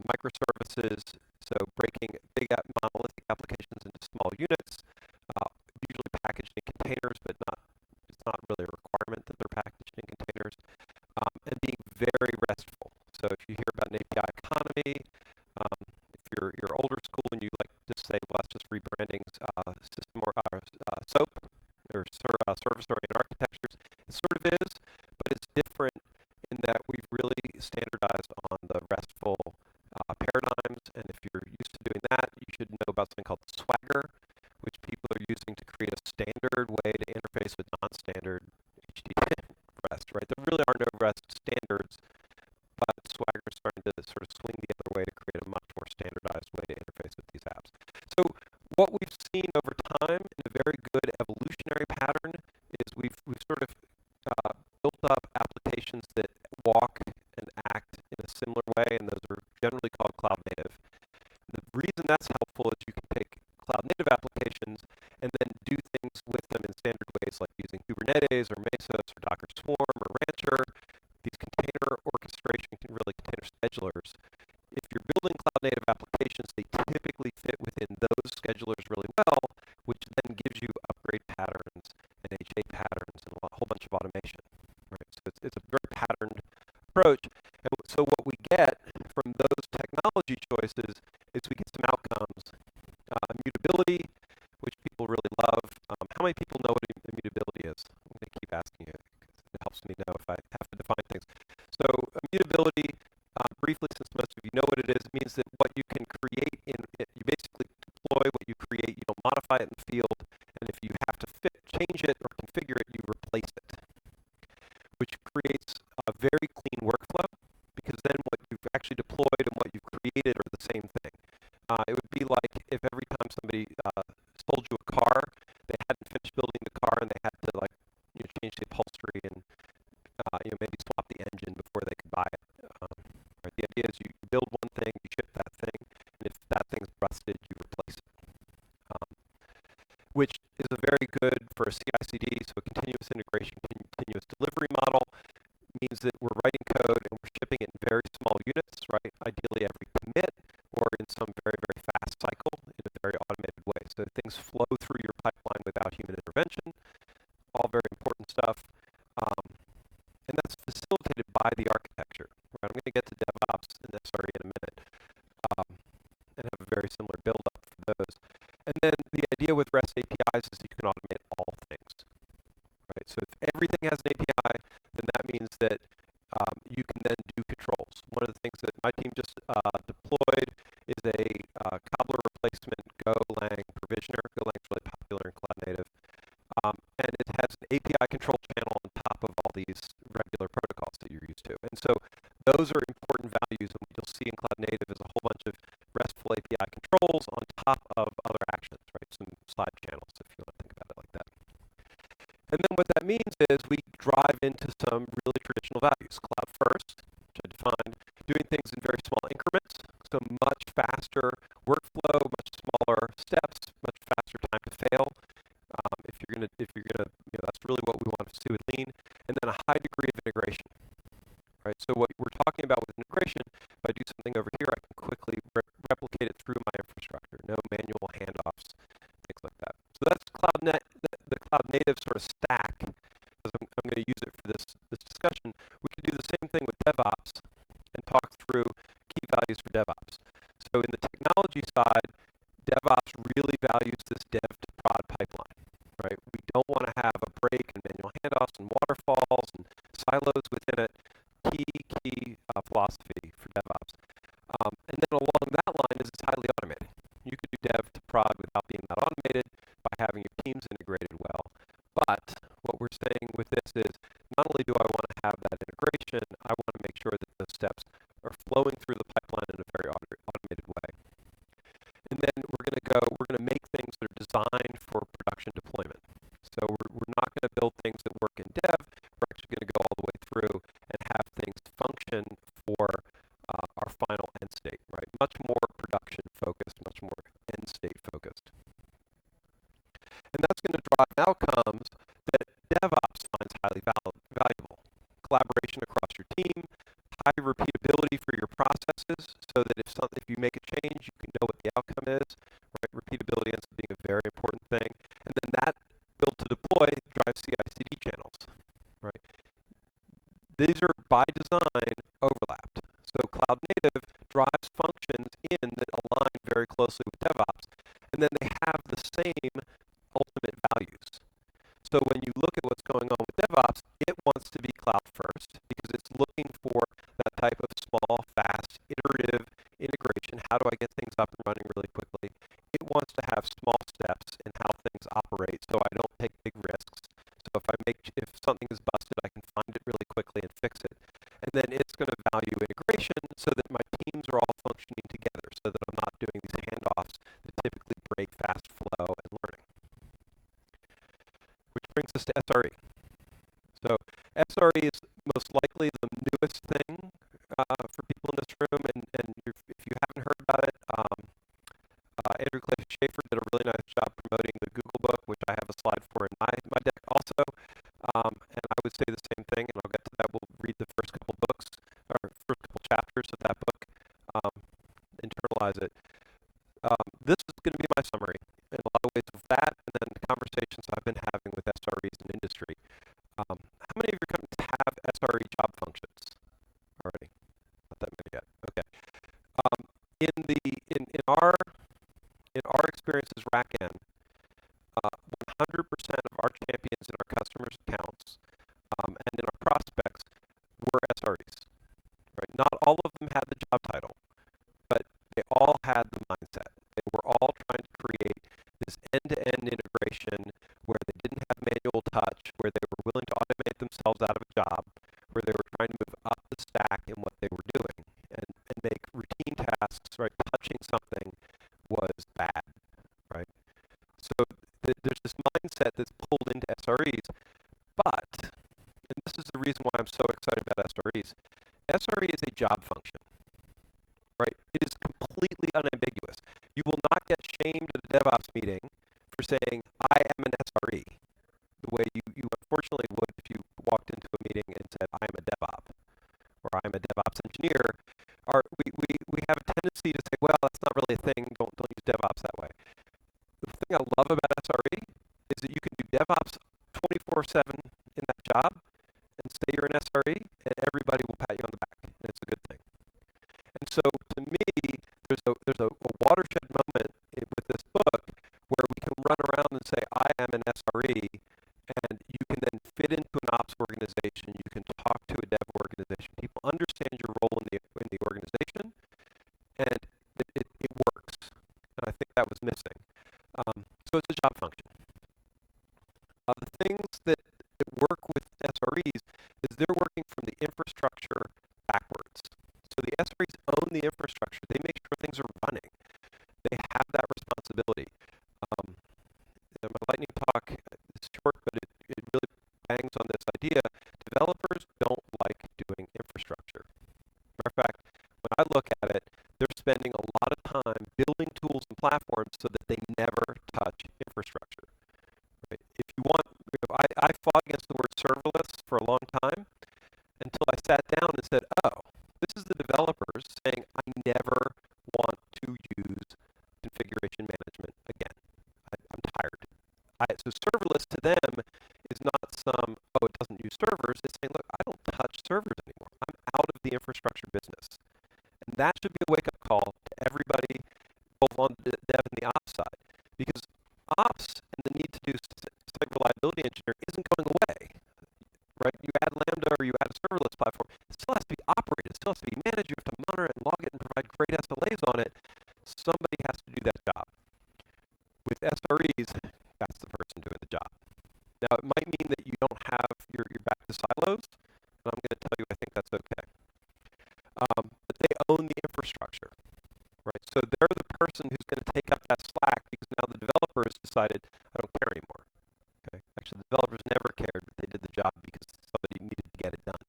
microservices, so breaking big monolithic applications into small units, usually packaged in containers, but it's not really a requirement that they're packaged in containers, and being very restful. So if you hear about an API economy, if you're older school and you like to say, well, that's just rebranding system or SOAP or service-oriented architectures, it sort of is, but it's different in that we've really standardized on the RESTful paradigms, and if you're used to doing that, you should know about something called Swagger, which people are using to create a standard way to interface with non-standard HTTP REST, right? There really are no REST standards, but Swagger is starting to sort of swing the other way to create a much more standardized way to interface with these apps. So what we've seen over time in a very good evolutionary pattern is we've sort of built up applications that walk and act in a similar way, and those are generally called cloud native. The reason that's helpful is you can take cloud native applications and then do things with them in standard ways like using Kubernetes or Mesos or Docker Swarm or Rancher. These container orchestration, really container schedulers. If you're building cloud native applications, they typically fit within those schedulers really well, which then gives you upgrade patterns and HA patterns and a whole bunch of automation. Right? So it's a very patterned approach. And so what we get from those technology choices is we get some outcomes. Immutability, which people really love. How many people know what immutability is? I'm going to keep asking you. It helps me know if I have to define things. So immutability, briefly, since most of you know what it is, means that what you can create in it, you basically deploy what you create, you don't modify it in the field, and if you have to change it or configure it, you replace it, which creates a very clean workflow, because then what you've actually deployed and what you've created are the same thing. It would be like if every time somebody sold you a car, they hadn't finished building the car and they had to change the upholstery and maybe swap the engine before they could buy it. Right? The idea is you build one thing, you ship that thing, and if that thing's rusted, you replace it. Which is a very good for a CI/CD, so a continuous integration, continuous delivery model, means that we're writing code and we're shipping it in very small units, right? Ideally every commit or in some very, very fast cycle in a very automated way. So things flow through your pipeline without human intervention, all very important stuff. And that's facilitated by the architecture. Right? I'm going to get to DevOps and SRE in a minute and have a very similar build-up for those. And then the idea with REST APIs is that you can automate all things. Right? So if everything has an API, then that means that you can then do controls. One of the things that my team just deployed is a cobbler replacement Golang provisioner. Golang is really popular in cloud native. And it has an API control channel on top of all these regular protocols that you're used to. And so those are important values, and what you'll see in cloud native is a whole bunch of RESTful API controls on top of other actions, right? Some side channels, if you want to think about it like that. And then what that means is we drive into some really traditional values. Cloud first, which I defined, doing things in very small increments, so much faster workflow, much smaller steps, much faster time to fail. That's really what we want to see with Lean, and then a high degree of integration. Right. So what we're talking about with integration, if I do something over here, I can quickly replicate it through my infrastructure. No manual handoffs, things like that. So that's the cloud native sort of stack. Because I'm going to use it for this discussion. We can do the same thing with DevOps and talk through key values for DevOps. So in the technology side, DevOps really values this dev to prod pipeline. Right? We don't want to have a break and manual handoffs and waterfalls and silos within it. Key philosophy for DevOps. And then along that line is it's highly automated. You could do dev to prod without being that automated by having your teams integrated well. But what we're saying with this is not only do I want to have that integration, I want to make sure that those steps are flowing through the pipeline in a very automated way. And then we're going to make things that are designed for production deployment. So we're not going to build things that work in dev. We're actually going to go all the way through and have things function for our final end state, right? Much more production focused, much more end state focused. And that's going to drive outcomes that DevOps finds highly valuable. Collaboration across your team, high repeatability for your processes, so that if you make a change, you can know what the outcome is. Right? Repeatability ends up being a very important thing. And then that build to deploy drives CI/CD channels. Right? These are by design overlapped. So cloud native drives functions in that align very closely with DevOps, and then they have the same ultimate values. So when you look at what's going on with DevOps, it wants to be cloud first because it's looking for that type of small, fast, iterative integration. How do I get things up and running really quickly? It wants to have small steps in how things operate so I don't take big risks. So if something is busted, I can find it really quickly and fix it. And then it's going to value integration so that my teams are all functioning together so that I'm not doing these handoffs that typically break fast flow and learning. Which brings brings us to SRE. So SRE is most likely the newest thing for people in this room, and if you haven't heard about it, Andrew Clay Schaefer did a really nice job promoting the Google book, which I have a slide for in my deck also. And I would say the same thing, and I'll get to that. We'll read the first couple books, or first couple chapters of that book, internalize it. This is going to be my summary in a lot of ways of that, and then the conversations I've been having with SREs in industry. How many of your companies have SRE job functions already? Not that many yet. Okay. In our experience as RackN, 100% of our champions in our customers' accounts and in our prospects were SREs. Right? Not all of them had the job title, but they all had the mindset. They were all trying to create this end-to-end integration where they didn't have manual touch, where they were willing to automate themselves out of a job, where they were trying to move up the stack in what they were doing and make routine tasks, right? Touching something was bad, right? So there's this mindset that's pulled into SREs, but, and this is the reason why I'm so excited about SREs, SRE is a job function, right? It is completely unambiguous. You will not get shamed at a DevOps meeting for saying, I am an SRE, the way you unfortunately would if you walked into a meeting and said, I am a DevOps, or I am a DevOps engineer. We have a tendency to say, well, that's not really a thing, don't use DevOps that way. The thing I love about SRE is that you can do DevOps 24/7 in that job and say you're an SRE, and everybody will pat you on the back, and it's a good thing. And so, to me, there's a watershed moment with this book where we can run around and say, I am an SRE, and you can then fit into an ops organization, you can talk to a dev organization, people understand your role in the organization, and it works. And I think that was missing. So it's a job function. The things that work with SREs is they're working from the infrastructure backwards. So the SREs own the infrastructure. They make sure things are running. They have that responsibility. My lightning talk is short, but it really bangs on this idea. Developers don't like doing infrastructure. Matter of fact, when I look at it, they're spending a lot of time building tools and platforms so that they never touch infrastructure. Right? I fought against the word serverless for a long time until I sat down and said, oh, this is the developers saying, I never want to use configuration management again. I'm tired. So serverless to them is not it doesn't use servers. It's saying, look, I don't touch servers anymore. I'm out of the infrastructure business. And that should be a wake-up call to everybody, both on the dev and the ops side. Because ops and the need to do site reliability engineering isn't going away. Right? You add Lambda or you add a serverless platform, it still has to be operated. It still has to be managed. You have to monitor it and log it and provide great SLAs on it. Somebody has to do that job. With SREs, that's the person doing the job. Now, it might mean that you don't have your back to silos, and I'm going to tell you I think that's okay. But they own the infrastructure, right? So they're the person who's going to take up that slack because now the developer has decided, I don't care anymore. Okay? Actually, the developers never cared, but they did the job because somebody needed to get it done.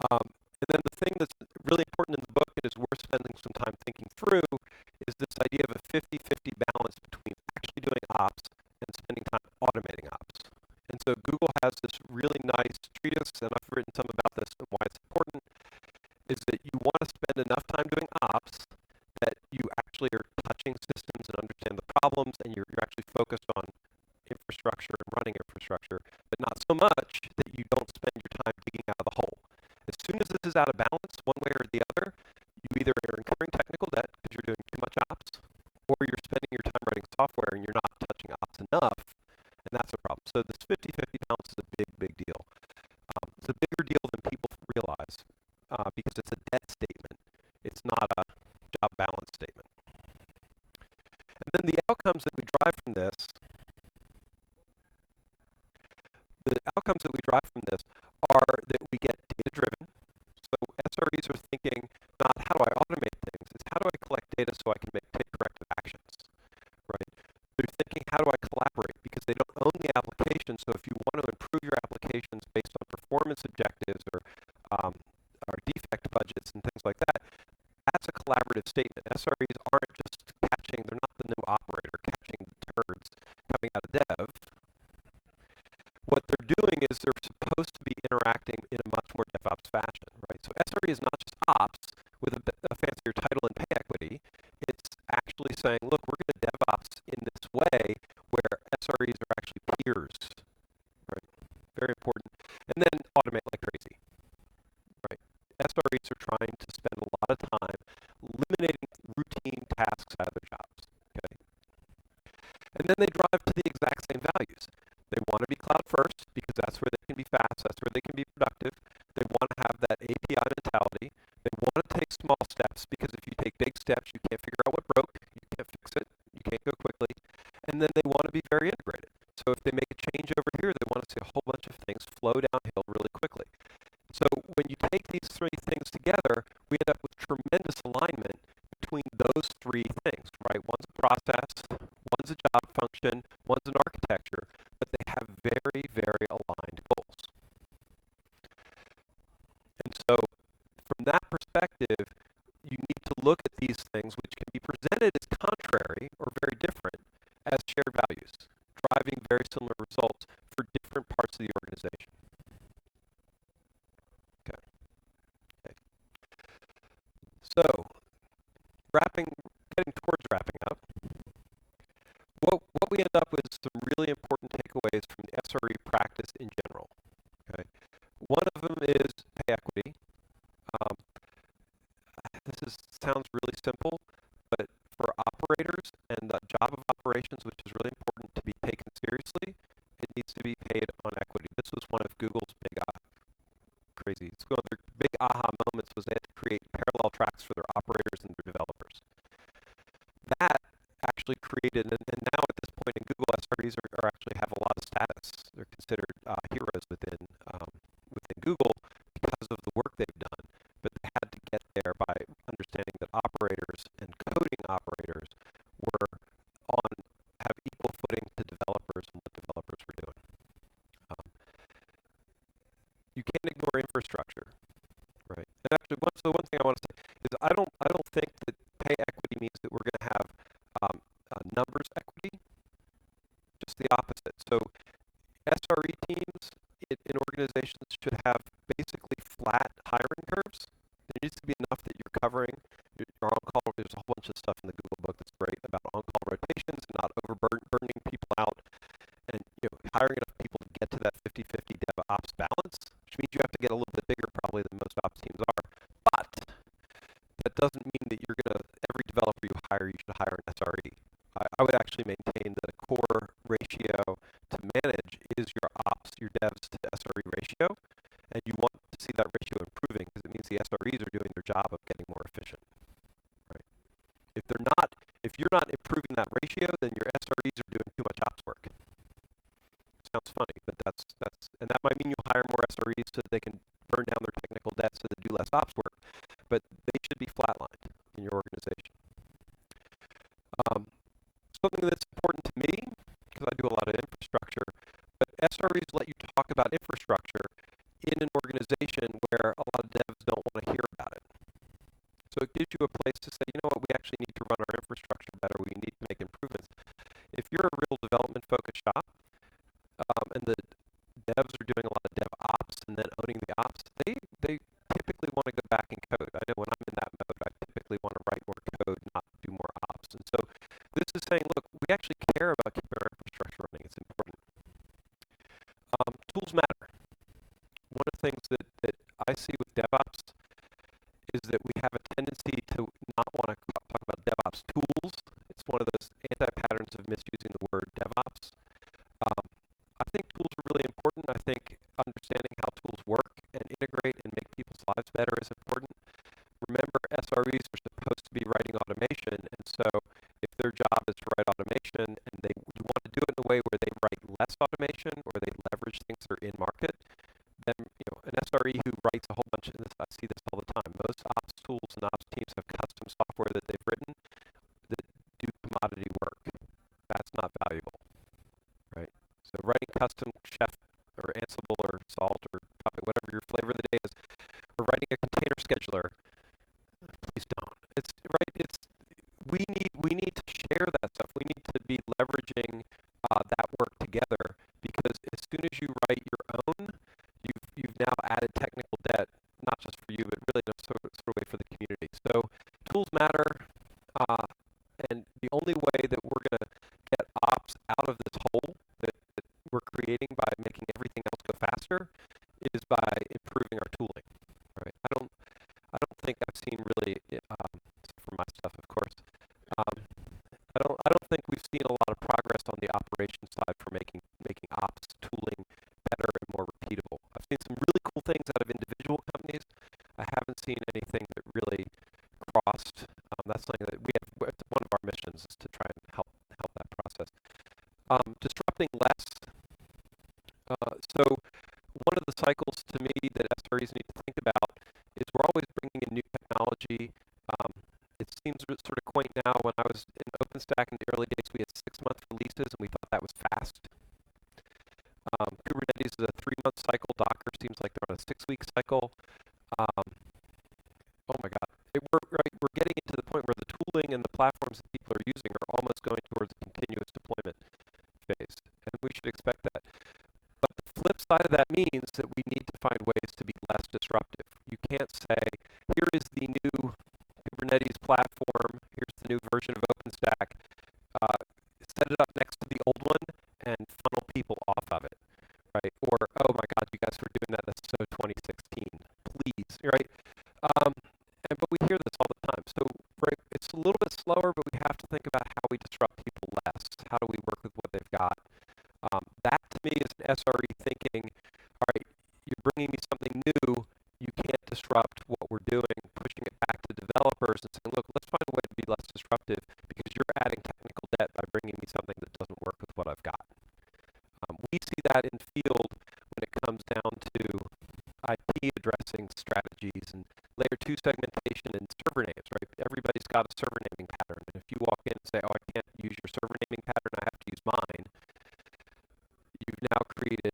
And then the thing that's really important in the book and is worth spending some time thinking through is this idea of a 50-50 balance between actually doing ops and spending time automating ops. And so Google has this really nice treatise, and I've written some about this and why it's important, is that you want to spend enough time doing ops that you actually are touching systems and understand the problems, and you're actually focused on infrastructure and running infrastructure, but not so much that you don't spend your time digging out of the hole. As soon as this is out of balance, one way or the other, you either are incurring technical debt because you're doing too much ops, or you're spending your time writing software and you're not touching ops enough, and that's a problem. So this 50-50 balance is a big, big deal. It's a bigger deal than people realize because it's a debt statement. It's not a job balance statement. And then the outcomes that we drive from this are that we get data-driven. So SREs are thinking not how do I automate things, it's how do I collect data so I can take corrective actions, right? They're thinking how do I collaborate because they don't own the application. So if improve your applications based on performance objectives or defect budgets and things like that, that's a collaborative statement. SREs aren't just catching, they're not the new operator catching turds coming out of dev. What they're doing is they're supposed to be interacting in a much more DevOps fashion, right? So SRE is not just ops with a fancier title and pay equity. It's actually saying, look, we're going to DevOps in this way where SREs are actually peers, right? Very important. And then automate like crazy, right? SREs are trying to spend a lot of time eliminating routine tasks out of their jobs, okay? And then they drive to the exact same values. They want to be cloud first because that's where they can be fast, that's where they can be productive. They want to have that API mentality. They want to take small steps because if you take big steps, you can't figure out what broke, you can't fix it, you can't go quickly. And then they want to be very integrated. So if they make a change over here, they want to see a whole bunch of things flow downhill really quickly. So when you take these three things together, we end up with tremendous alignment between those three things, right? One's a process, one's a job function, one's an architecture, but they have very, very aligned goals. And so from that perspective, you need to look at these things, which can be presented as contrary or very different, as shared values, driving very similar results for different parts of the organization. Okay. So, getting towards wrapping up, what we end up with is some really important takeaways from the SRE practice in general. Okay. One of them is pay equity. Sounds really simple, but for operators and the job of operations, which is really important to be taken seriously, it needs to be paid on equity. This was one of Google's big it's one of their big aha moments was they had to create parallel tracks for their operators and their developers. That actually created, and now at this point in Google, SREs are actually have a lot of status. They're considered heroes within Google because of the work they've done. But they had to get there by understanding that operators and coding operators have equal footing to developers and what developers were doing. You can't ignore infrastructure, right? And actually, one thing I want to say is I don't think that pay equity means that we're going to have numbers equity. Just the opposite. So SRE teams in organizations should have basically flat hiring curves. There needs to be enough that you're covering your on-call. There's a whole bunch of stuff in the Google book that's great about on-call rotations and not overburdening people out, and hiring enough people to get to that 50-50 DevOps balance, which means you have to get a little bit bigger probably than most ops teams are. But that doesn't mean that every developer you hire, you should hire an SRE. I would actually maintain that a core ratio to manage is your devs to SRE ratio, and you want to see that ratio improving because it means the SREs are doing their job of getting more efficient. Right? If you're not improving that ratio, then your SREs are doing too much ops work. Sounds funny, but and that might mean you hire more SREs so that they can burn down their technical debt so they do less ops work, but they should be flatlined in your organization. Something that's important to me, because I do a lot of infrastructure, but SREs let you talk about infrastructure in an organization where a lot of devs don't want to hear about it. So it gives you a place to say, you know what, we actually need to run our infrastructure better, we need to make improvements. If you're a real development-focused shop, and the devs are doing a lot of DevOps and then owning the ops, they typically want to go back and code. I know when I'm in that mode, I typically want to write more code, not do more ops. And so this is saying, look, we actually care about keeping our infrastructure running. It's important. Tools matter. One of the things that I see with DevOps is that we have a tendency to not want to talk about DevOps tools. It's one of those anti-patterns of misusing the word DevOps. I think tools are really important. I think understanding how tools work and integrate and make people's lives better is important. Remember, SREs are supposed to be writing automation, and so if their job is to write automation and you want to do it in a way where they write less automation or they leverage things that are in market, then an SRE who writes a whole bunch of this, I see this all the time. Most ops tools and ops teams have custom software that they've written that do commodity work. That's not valuable, right? So writing custom chef or scheduler, please don't. It's right. We need to share that stuff. We need to be leveraging that work together, because as soon as you write your own, you've now added technical debt, not just for you, but really in a sort of way for the community. So tools matter, and the only way that we're going to get ops out of this hole that we're creating by making everything else go faster is by improving our tooling. Right? I don't think I've seen really, for my stuff, of course. I don't think we've seen a lot of progress on the operations side for making ops tooling better and more repeatable. I've seen some really cool things out of individual companies. I haven't seen anything that really crossed. That's something that we have. One of our missions is to try and help that process. Disrupting less. So one of the cycles to me that SREs need to think about is we're always bringing in new technology. It seems sort of quaint now. When I was in OpenStack in the early days, we had 6-month releases, and we thought that was fast. Kubernetes is a 3-month cycle. Docker seems like they're on a 6-week cycle. Oh my God. We're getting into the point where the tooling and the platforms that people are using are almost going towards a continuous deployment phase, and we should expect that. But the flip side of that means that we need to find ways to be less disruptive. You can't say, here is the new Kubernetes platform, here's the new version of OpenStack, set it up next to the old one and funnel people off of it, right? Or, oh my God, you guys were doing that, that's so 2016, please, right? But we hear this all the time. So, right, it's a little bit slower, but we have to think about how we disrupt people less. How do we work with what they've got? That to me is an SRE thinking, all right, you're bringing me something new, you can't disrupt what we're doing, pushing it back to developers and saying, look, let's find a way to be less disruptive because you're adding technical debt by bringing me something that doesn't work with what I've got. We see that in field when it comes down to IP addressing strategies and layer 2 segmentation and server names, right? Everybody's got a server naming pattern, and if you walk in and say, oh, I can't use your server naming pattern, I have to use mine, you've now created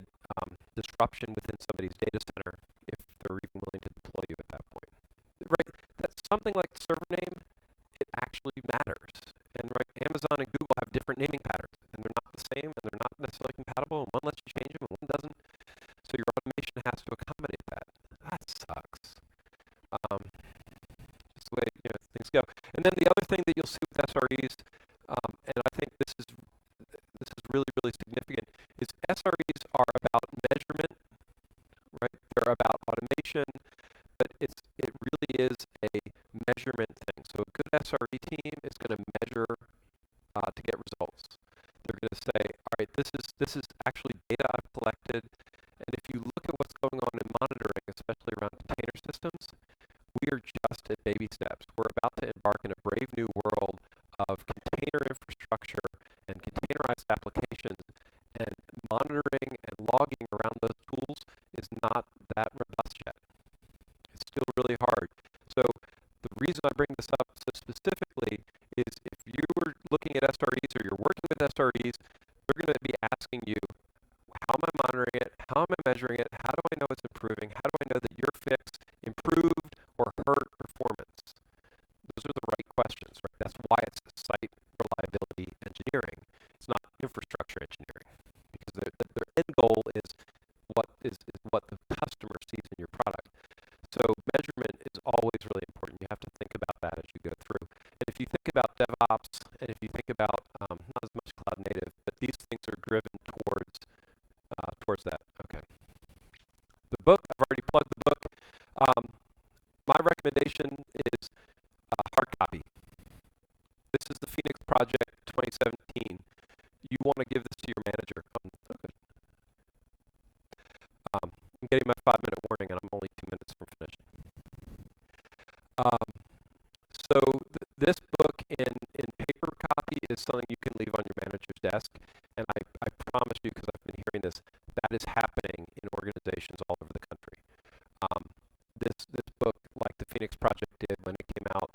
disruption within somebody's data center if they're even willing to deploy you at that point. Right? That's something like server name, it actually matters. And right, Amazon and Google have different naming patterns, and they're not the same, and they're not necessarily compatible, and one lets you change them and one doesn't. So your automation has to accommodate that. That sucks. Just the way things go. And then the other thing that you'll see with SREs, and I think this is really, really significant, is SREs are about measurement, right? They're about automation, but it really is a measurement thing. So a good SRE team is going to measure to get results. They're going to say, all right, this is actually data I've collected, and if you look at what's going on in monitoring, especially around container systems, we are just at baby steps. We're about to embark in a brave new world of container infrastructure and containerized applications, and monitoring and logging around those tools is not that robust yet. It's still really hard. So the reason I bring this up so specifically is if you're looking at SREs or you're working with SREs, they're going to be asking you, how am I monitoring it? How am I measuring it? How do I know it's improving? How do I know that your fix improved or hurt performance? Those are the right questions, right? That's why it's site reliability engineering. It's not infrastructure engineering, because their end goal is what the customer sees in your product. So measurement is always really important. You have to think about that as you go through. And if you think about DevOps, and if you think about not as much cloud native, but these things are driven towards that. Okay. The book, I've already plugged the book. My recommendation is hard copy. This is the Phoenix Project 2017. You want to give this to your manager. I'm getting my 5-minute warning, and I'm only 2 minutes from finishing. So this book in paper copy is something you can leave on your manager's desk, and I promise you, because I've been hearing this, that is happening in organizations all over the country. This book, like the Phoenix Project did when it came out,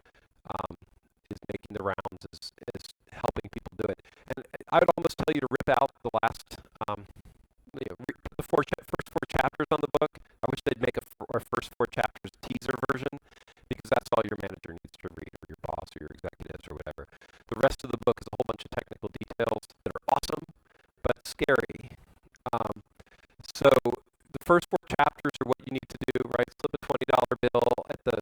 is making the rounds, is helping people do it. And I would almost tell you to rip out the last, the first 4 chapters on the book. I wish they'd make our first 4 chapters teaser version, first 4 chapters are what you need to do, right? Slip a $20 bill at the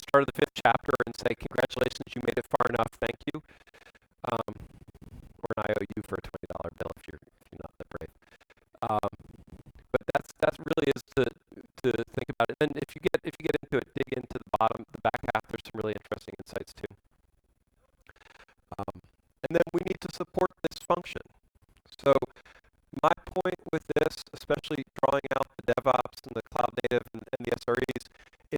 start of the 5th chapter and say, congratulations, you made it far enough, thank you. Or an IOU for a $20 bill if you're not that brave. But that's really is to think about it. And if you get into it, dig into the back half. There's some really interesting insights too. And then we need to support this function. So my point with this, especially drawing out the DevOps and the cloud native and the SREs,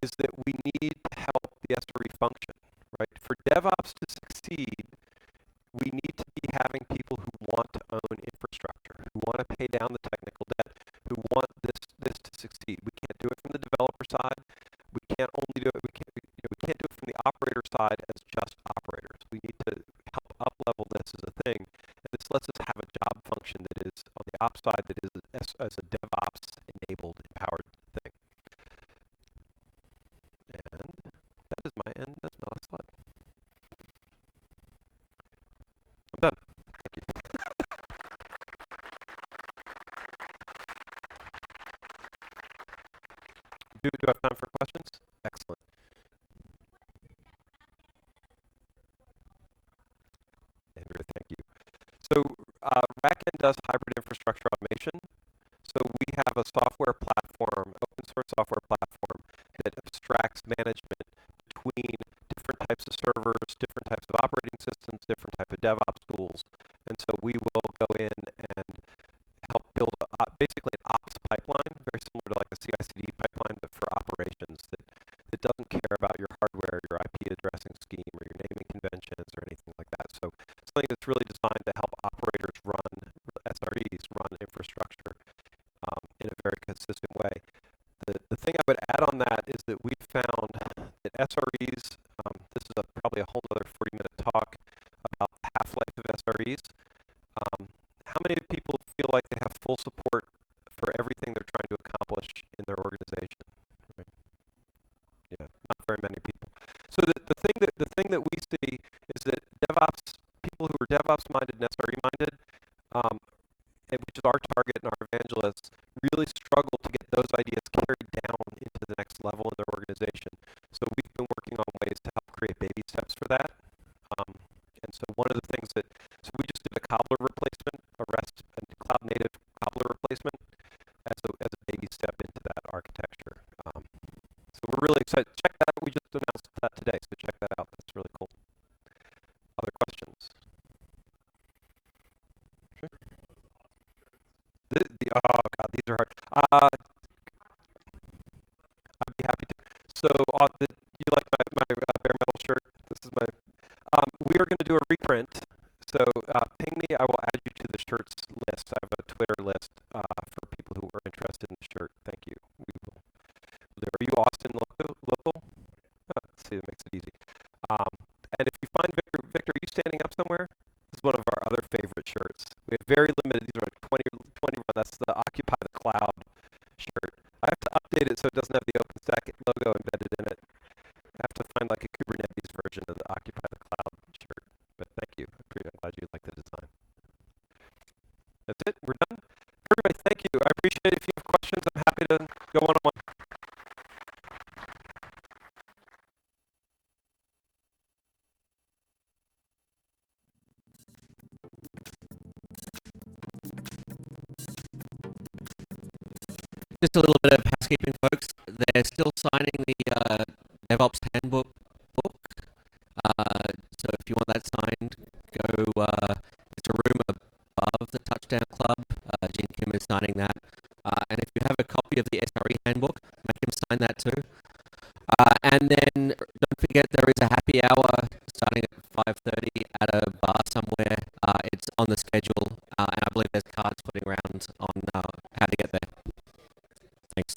is that we need to help the SRE function, right? For DevOps to succeed, we need to be having people who want to own infrastructure, who want to pay down the technical debt, who want this to succeed. We can't do it from the developer side. We can't only do it. We can't do it from the operator side as just operators. We need to help up level this as a thing, and this lets us have a job function that is on the ops side that is as a DevOps enabled, empowered thing. And that is my end. That's my last slide. I'm done. Thank you. Do I have time for questions? Excellent. Andrew, thank you. So Rackend does hybrid infrastructure automation. So we have a software platform, open source software platform, that abstracts management between different types of servers, different types of operating systems, different type of DevOps tools. And so we will go in and help build basically an ops pipeline, very similar to like a CI/CD pipeline, but for operations that doesn't care about your hardware, your IP addressing scheme, or your naming conventions, or anything like that. So something that's really designed to help operators run, SREs run infrastructure in a very consistent way. The thing I would add on that is that we've found that SREs, this is probably a whole other 40-minute talk about the half-life of SREs. How many people feel like they have full support for everything they're trying to accomplish in their organization? Right? Yeah, not very many people. So the thing that we see is that DevOps, people who are DevOps minded and SRE minded, which is our target and our evangelists, really struggle to get those ideas carried down into the next level in their organization. So we've been working on ways to help create baby steps for that. And so one of the things so we just did a cobbler replacement, a REST and cloud native cobbler replacement as a baby step into that architecture. So we're really excited. Check that out. We just announced that today, so check that out. That's really cool. Other questions? Sure. Oh God, these are hard. I'd be happy to. So you like my bare metal shirt? This is my. We are going to do a reprint. So ping me. I will add you to the shirts list. I have a Twitter list for people who are interested in the shirt. Thank you. We will. Are you Austin local? Oh, let's see, that makes it easy. And if you find Victor, are you standing up somewhere? This is one of our other favorite shirts. We have very limited. These are like 20. That's the Occupy the Cloud shirt. I have to update it so it doesn't have the OpenStack logo embedded in it. I have to find like a Kubernetes version of the Occupy the Cloud shirt. But thank you. I'm glad you like the design. That's it. We're done. Everybody, thank you. I appreciate it. If you have questions, I'm happy to go one-on-one. Just a little bit of housekeeping, folks. They're still signing the DevOps handbook book. So if you want that signed, go. It's a room above the Touchdown Club. Gene Kim is signing that. And if you have a copy of the SRE handbook, make him sign that too. And then don't forget there is a happy hour starting at 5:30 at a bar somewhere. It's on the schedule, and I believe there's cards floating around on how to get there. Thanks.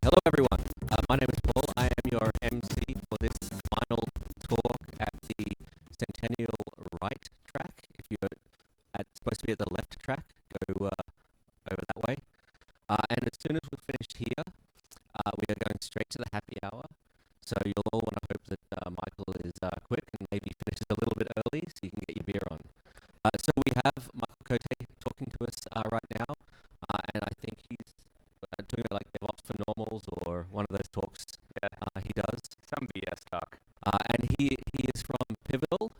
Hello, everyone. My name is Paul. I am your MC for this final talk at the Centennial Right track. If you're supposed to be at the left track, go over that way. And as soon as we're finished here, we are going straight to the happy hour. So you'll all want to hope that Michael is quick and maybe finishes a little bit early so you can get your beer on. So we have Michael Cote talking to us right now, and I think he's doing like DevOps for normals or one of those talks he does. Some BS talk. And he is from Pivotal,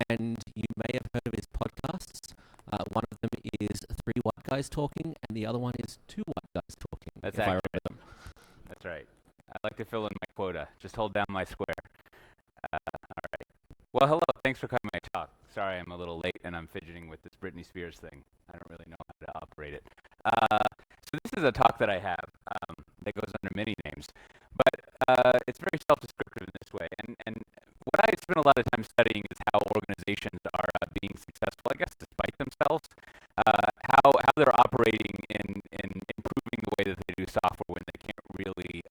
and you may have heard of his podcasts. One of them is Three White Guys Talking, and the other one is Two White Guys Talking. That's if I accurate. remember them. That's right. I like to fill in my quota. Just hold down my square. All right. Well, hello. Thanks for coming to my talk. Sorry I'm a little late and I'm fidgeting with this Britney Spears thing. I don't really know how to operate it. So this is a talk that I have that goes under many names, but it's very self-descriptive in this way. And what I spend a lot of time studying is how organizations are being successful, I guess, despite themselves. How they're operating in improving the way that they do software when they can't really,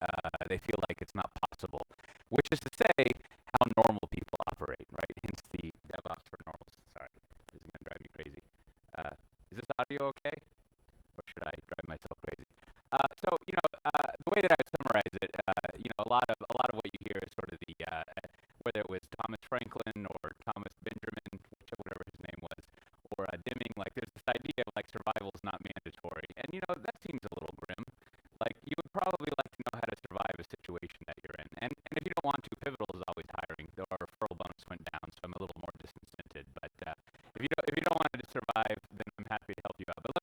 they feel like it's not possible. Which is to say, how normal people operate, right? Hence the DevOps for normals. Sorry, this is going to drive me crazy. Is this audio okay? Or should I drive myself crazy? So the way that I summarize it, a lot of what you hear is sort of the whether it was Thomas Franklin or Thomas Benjamin, whatever his name was, or Deming. Like there's this idea of like survival is not mandatory, and that seems a little grim. Like you would probably like to know how to survive a situation that you're in, and if you don't want to, Pivotal is always hiring. Though our referral bonus went down, so I'm a little more disincented. But if you don't want to survive, then I'm happy to help you out. But let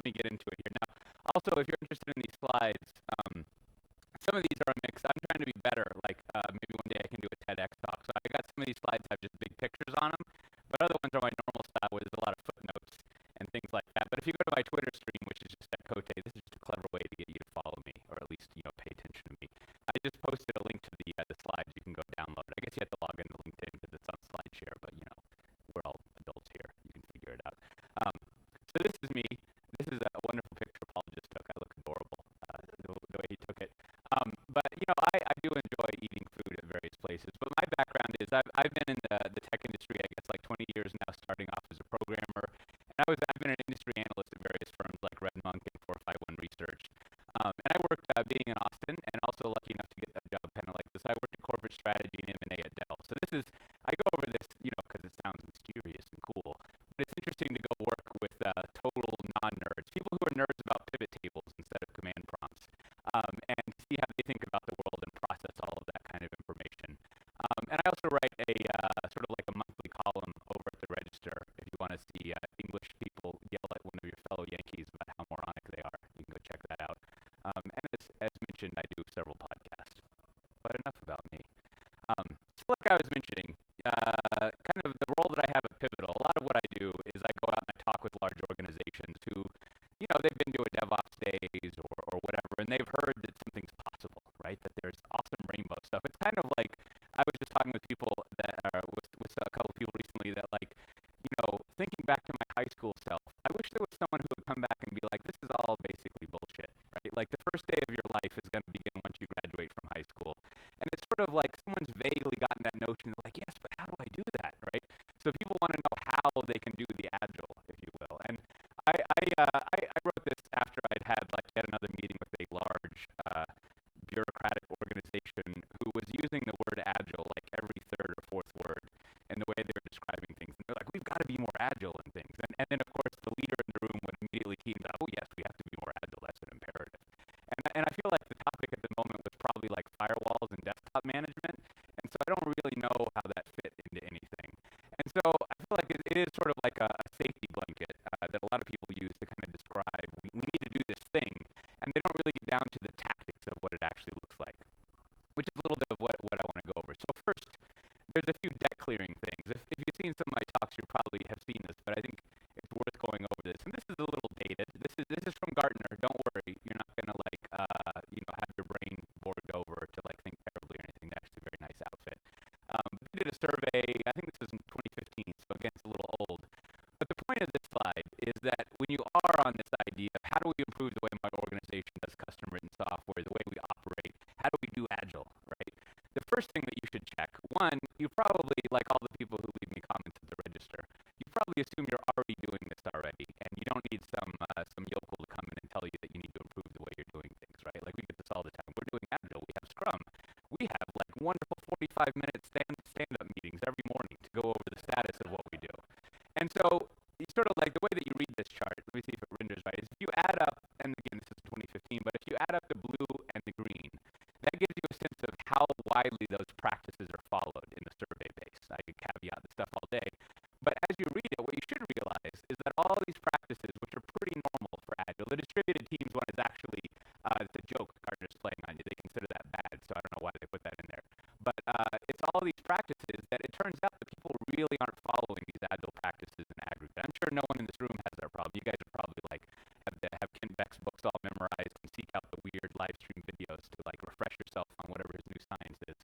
me get into it here now. Also, if you're interested in these slides, some of these are a mix. I'm trying to be better. Like maybe one day I can do a TEDx talk. So I got some of these slides have just big pictures on them, but other ones are my normal style where there's a lot of footnotes and things like that. But if you go to my Twitter stream, which is just at Cote, this is just a clever way to get you to follow me, or at least pay attention to me. I just posted a link to the slides. You can go download it. I guess you have to log into LinkedIn because it's on SlideShare, but we're all adults here. You can figure it out. So this is me. This is a wonderful picture Paul just took. I look adorable the way he took it. But I do enjoy eating food at various places. But my background is I've been in the tech industry, I guess, like 20 years now, starting off as a programmer. And I've been an industry analyst at various firms like Redmonk and 451 Research. And I worked being in Austin, and also lucky enough to get a job kind of like this. I worked in corporate strategy and M&A at Dell. So I go over this, because it sounds mysterious and cool. But it's interesting to go work with total non-nerds, people who are nerds about pivot tables instead of command prompts, and see how they think about the world and process all of that kind of information. And I also write a sort of like a monthly column over at the Register. If you want to see English people yell at one of your fellow Yankees about how moronic they are, you can go check that out. And as mentioned, I do several podcasts. But enough about me. So like I was mentioning, kind of the role that I have at Pivotal, a lot of what I do is I go out and I talk with large organizations who, they've been doing DevOps days or whatever, and they've heard that something's possible, right? That there's awesome rainbow stuff. It's kind of like, I was just talking with people that with a couple of people recently that like, thinking back to my high school self, I wish there was someone who would come back and be like, this is all basically bullshit, right? Like the first day of your life is going to begin once you graduate from high school. And it's sort of like someone's vaguely gotten that notion of like, yes, but how do I do that, right? So people want to know how they can do the agile, if you will. And I wrote this after I'd had like yet another meeting with a large bureaucratic organization who was using the word agile like every third or fourth word in the way they were describing things. And they're like, we've got to be more agile in things. And then, of course, the leader in the room would immediately key into, oh, yes, we have to be more agile. That's an imperative. And I feel like the topic at the moment was probably like firewalls and desktop management. And so I don't really know how that fit into anything. And so I feel like it is sort of like a safety blanket that a lot of people use to kind of describe, we need to do this thing. And they don't really get down to the tactics of what it actually looks like, which is a little bit of what I want to go over. So first, there's a few debt clearing things. If you've seen some of my talks, you probably have seen this, but I think it's worth going over this. And this is a little dated. This is from Gartner. Don't worry, you're not gonna like have your brain bored over to like think terribly or anything. They're actually a very nice outfit. They did a survey. I think this was in 2015, so again it's a little old. But the point of this slide is that when you are on this idea of how do we improve the way my organization does custom written software, the way we we assume you're already doing this already, and you don't need some yokel to come in and tell you that you need to improve the way you're doing things, right? Like we get this all the time. We're doing Agile. We have Scrum. We have like wonderful 45-minute stand-up meetings every morning to go over the status of what we do. And so it's sort of like the way that you read this chart, let me see if it renders right, is if you add up, and again, this is 2015, but if you add up the blue and the green, that gives you a sense of how widely those practices are followed in the survey base. I could caveat this stuff all day. But as you read it, what you should realize is that all these practices, which are pretty normal for Agile, the distributed teams one is actually, it's a joke Gartner's playing on you. They consider that bad, so I don't know why they put that in there. But it's all these practices that it turns out that people really aren't following these Agile practices in aggregate. I'm sure no one in this room has that problem. You guys are probably like, have Ken Beck's books all memorized and seek out the weird live stream videos to like refresh yourself on whatever his new science is.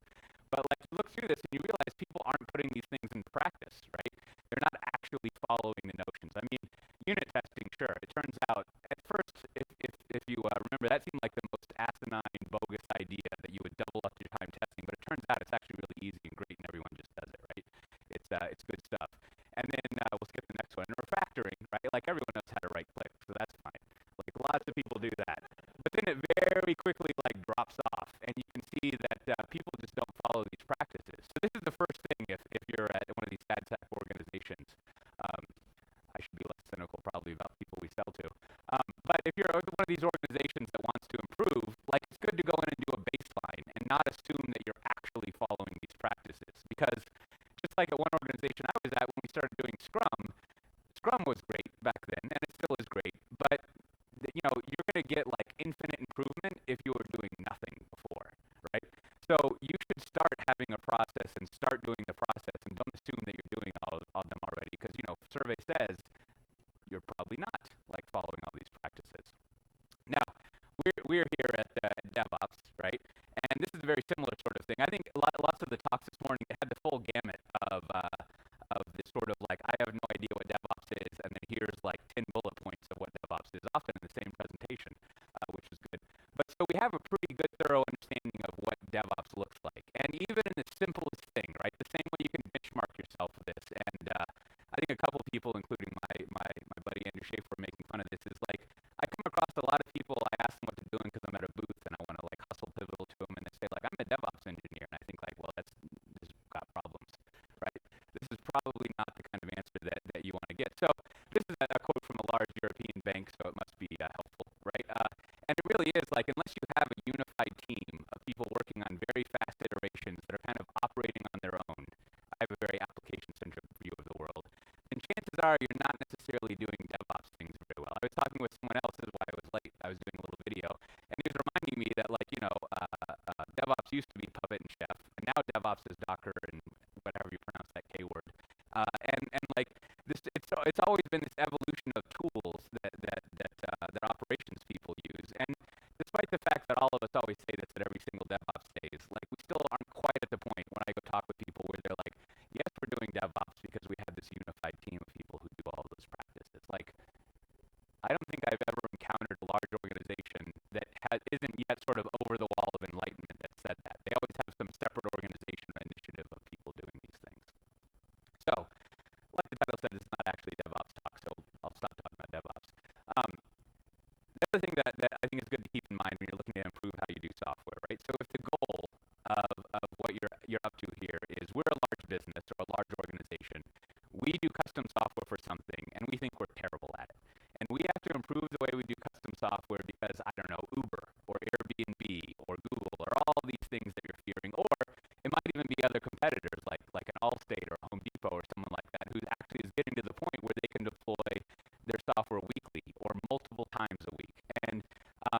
But like you look through this and you realize people aren't putting these things into practice, right? They're not actually following the notions. I mean, unit testing, sure. It turns out, at first, if you remember, that seemed like the most asinine, bogus idea that you would double up your time testing. But it turns out it's actually really easy and great, and everyone just does it, right? It's good stuff. And then we'll skip the next one. And refactoring, right? Like everyone knows how to right click, so that's fine. Like lots of people do that. But then it very quickly like drops off, and you can see that people just don't follow these practices. So this is the first thing if you're at one of these ad tech organizations. I should be less cynical probably about people we sell to. But if you're one of these organizations that wants to improve, like it's good to go in and do a baseline and not assume that you're actually following these practices. Because just like at one organization I was at when we started doing Scrum, Scrum was great back then, and it still is great. But you know, you're going to get like infinite improvement if you were doing nothing before, right? So you should start having a process and start doing the process, and don't assume that you're doing all of them already, because you know, survey says you're probably not like following all these practices. Now, we're here at DevOps, right? And this is a very similar sort of thing. I think lots of the talks this morning had the full gamut of this sort of like, I have no idea what DevOps is, and then here's like 10 bullet points of what DevOps is, often in the same presentation, which is good. But so we have a pretty good, thorough understanding of what DevOps looks like. And even in the simplest thing, right, the same way you can benchmark yourself with this. And I think a couple people, including my buddy Andrew Schaefer, are making fun of this, is like, I come across a lot of people, I ask them what they're doing because I'm at a booth and I want to like hustle pivotal to them, and they say like, I'm a DevOps engineer. And I think like, well, this has got problems, right? This is probably not the kind of answer that you want to get. So this is a quote from a large European bank, so it must be helpful, right? And it really is like, unless you have a unified team of people working on very fast iterations that are kind of operating on their own, I have a very application-centric view of the world, then chances are you're not necessarily doing DevOps things very well. I was talking with someone else, this is why I was late. I was doing a little video, and he was reminding me that like, you know, DevOps used to be Puppet and Chef, and now DevOps is Docker and whatever you pronounce that K word. And like this, it's always been this evolution of tools that operations people use. And despite the fact that all of us always say this at every single DevOps days, like we still aren't quite at the point when I go talk with people where they're like, yes, we're doing DevOps because we have this unified team of people who do all those practices. Like, I don't think I've ever encountered a large organization that isn't yet sort of over the wall of enlightenment that said that. They always have some separate organization or initiative of people doing these things. So, like the title said, it's not actually DevOps talk, so I'll stop talking about DevOps. The other thing that I think is good to keep in mind when you're looking to improve how you do software, right? So if the goal of what you're up to here is we're a large business or a large organization, we do custom software for something, and we think we're terrible at it. And we have to improve the way we do custom software because, I don't know, Uber or Airbnb or Google or all these things that you're fearing, or it might even be other competitors like an Allstate or a Home Depot or someone like that who actually is getting to the point where they can deploy their software weekly or multiple times a week. And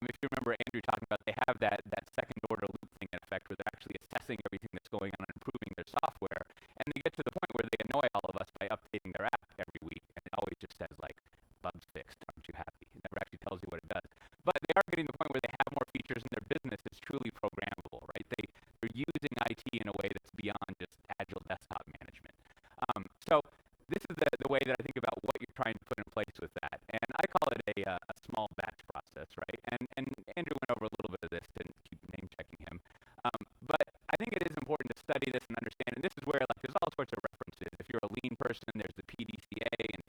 if you remember Andrew talking about, they have that second order loop thing in effect where they're actually assessing everything that's going on and improving their software. And they get to the point where they annoy all of us by updating their app every week. And it always just says like, bugs fixed, aren't you happy? It never actually tells you what it does. But they are getting to the point where they have more features in their business that's truly programmable, right? They're using IT in a way that's beyond just agile desktop management. So this is the way that I think about what you're trying to put in place with that. And I call it a small batch process, right? And Andrew went over a little bit of this, didn't keep name checking him. But I think it is important to study this and understand, and this is where like there's all sorts of references. If you're a lean person, there's the PDCA, and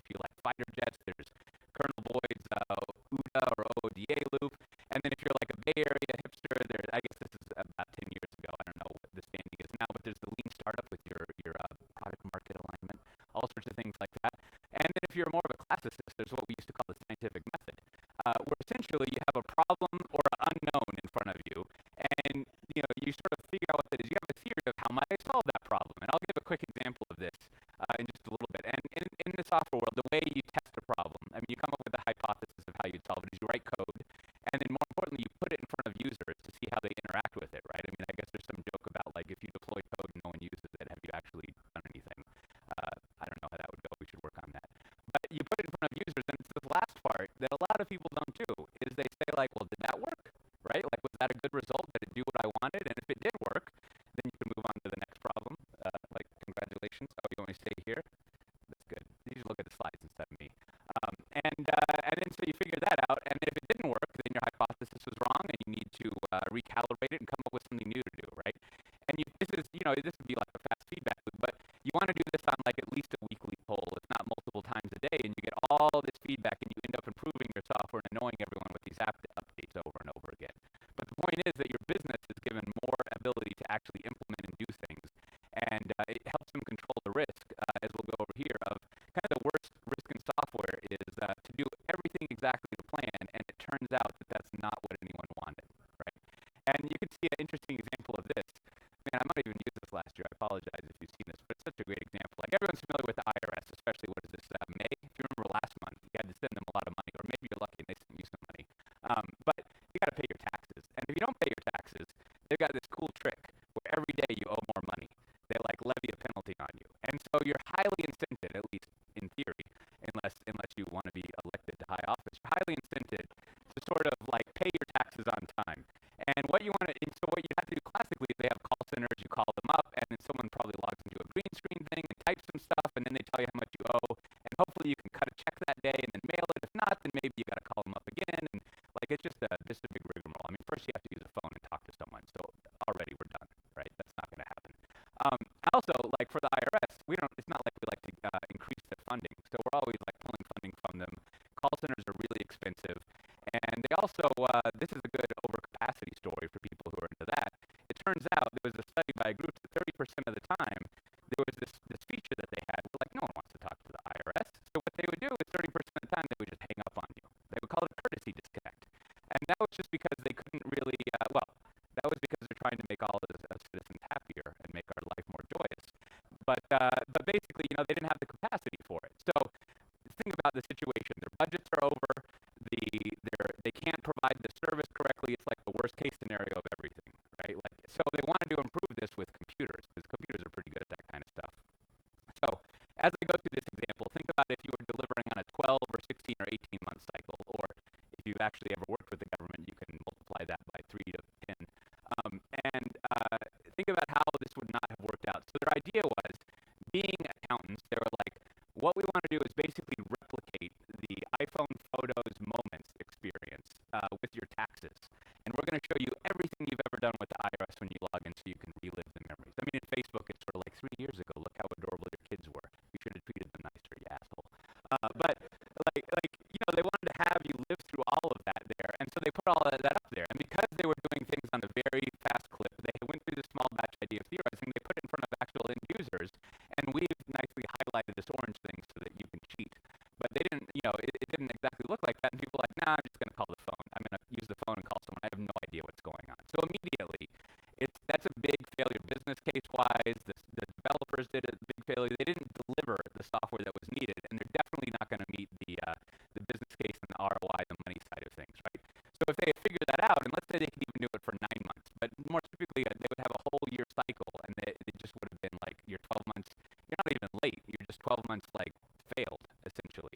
the software world, the way you test a problem, I mean, you come up with a hypothesis of how you'd solve it is you write code, and then more importantly, you put it in front of users to see how they interact with it, right? I mean, I guess there's some joke about, like, if you deploy code and no one uses it, have you actually done anything? I don't know how that would go. We should work on that. But you put it in front of users, and it's this last part that a lot of people don't do, is they say, like, well, did that work, right? Like, was that a good result? Did it do what I wanted? And if it did work, then you can move on to the next problem. Like, congratulations. Oh, you want me to stay here? That's good. You should look at the slides instead of me. And then so you figure that out, and if it didn't work, then your hypothesis was wrong, and you need to recalibrate it and come up with something new to do, right? And this would be like a fast feedback loop, but you want to do this on like at least a weekly poll, if not multiple times a day, and you get all this feedback, and you end up improving your software and annoying everyone with these app updates over and over again. But the point is that your business is given more ability to actually implement and do things, and it helps them control the risk, as we'll go over here, of kind of the worst risk in software is to do everything exactly to plan, and it turns out that that's not what anyone wanted, right? And you can see an interesting example of this. Man, I might have even used this last year. I apologize if you've seen this, but it's such a great example. Like, everyone's familiar with the IRS, especially, what is this, May? If you remember last month, you had to send them a lot of money, or maybe you're lucky and they sent you some money. But you got to pay your taxes. And if you don't pay your taxes, they've got this cool trick where every day you owe more money. They, like, levy a penalty on you. And so you're highly incented, at least in theory, unless you want to be elected to high office, you're highly incented to sort of, like, pay your taxes on time. And what you have to do classically is they have call centers, you call them up, and then someone probably logs into a green screen thing and types some stuff, and then they tell you how much you owe, and hopefully you can cut a check that day and then mail it. If not, then maybe you got to call them up again, and, like, it's just a big rigmarole. I mean, first you have to use a phone and talk to someone, so already we're done, right? That's not going to happen. Also, like, for the IRS, it's not like we like to increase their funding, so we're always, like, pulling funding from them. Call centers are really expensive, and they also, this is a good overcapacity story for people who are into that. It turns out there was a study by a group that 30% of the time, there was this feature that they had where, like, no one wants to talk to the IRS. So what they would do is 30% of the time, they would just hang up on you. They would call it a courtesy disconnect. And that was just because they couldn't really, that was because they're trying to make all of us citizens happier and make our life more joyous. But basically, they didn't have the capacity for it. So think about the situation. Their budgets are over. They can't provide the service correctly. It's like the worst case scenario of everything, right? Like, so they wanted to improve this with computers, because computers are pretty good at that kind of stuff. So as I go through this example, think about if you were delivering on a 12 or 16 or 18 month cycle, or if you've actually ever worked with the government, you can multiply that by 3 to 10. And think about how this would not have worked out. So their idea was, being accountants, they were like, what we want to do is basically replicate the iPhone Photos Moments experience with your taxes. And we're going to show you everything you've ever done with the IRS when you log in, so you can relive the memories. I mean, in Facebook, it's sort of like 3 years ago. Look how adorable your kids were. You should have treated them nicer, you asshole. But they wanted to have you live through all of that there, and so they put all of that up there. And because they were doing things on a very fast clip, they went through the small batch idea of theorizing. They put it in front of actual end users, and we've nicely highlighted this orange thing so that you can cheat. But they didn't, it didn't exactly look like that. And people were like, nah, I'm just going to call the phone. I'm going to use the phone and call someone. I have no idea what's going on. So immediately, that's a big failure business case-wise. The developers did a big failure. They didn't deliver the software that was needed, and they're definitely not going to meet the business case and the ROI, the money side of things, right? So if they had figured that out, and let's say they could even do it for 9 months, but more typically they would have a whole year cycle, and it just would have been like you're 12 months. You're not even late. You're just 12 months like failed essentially.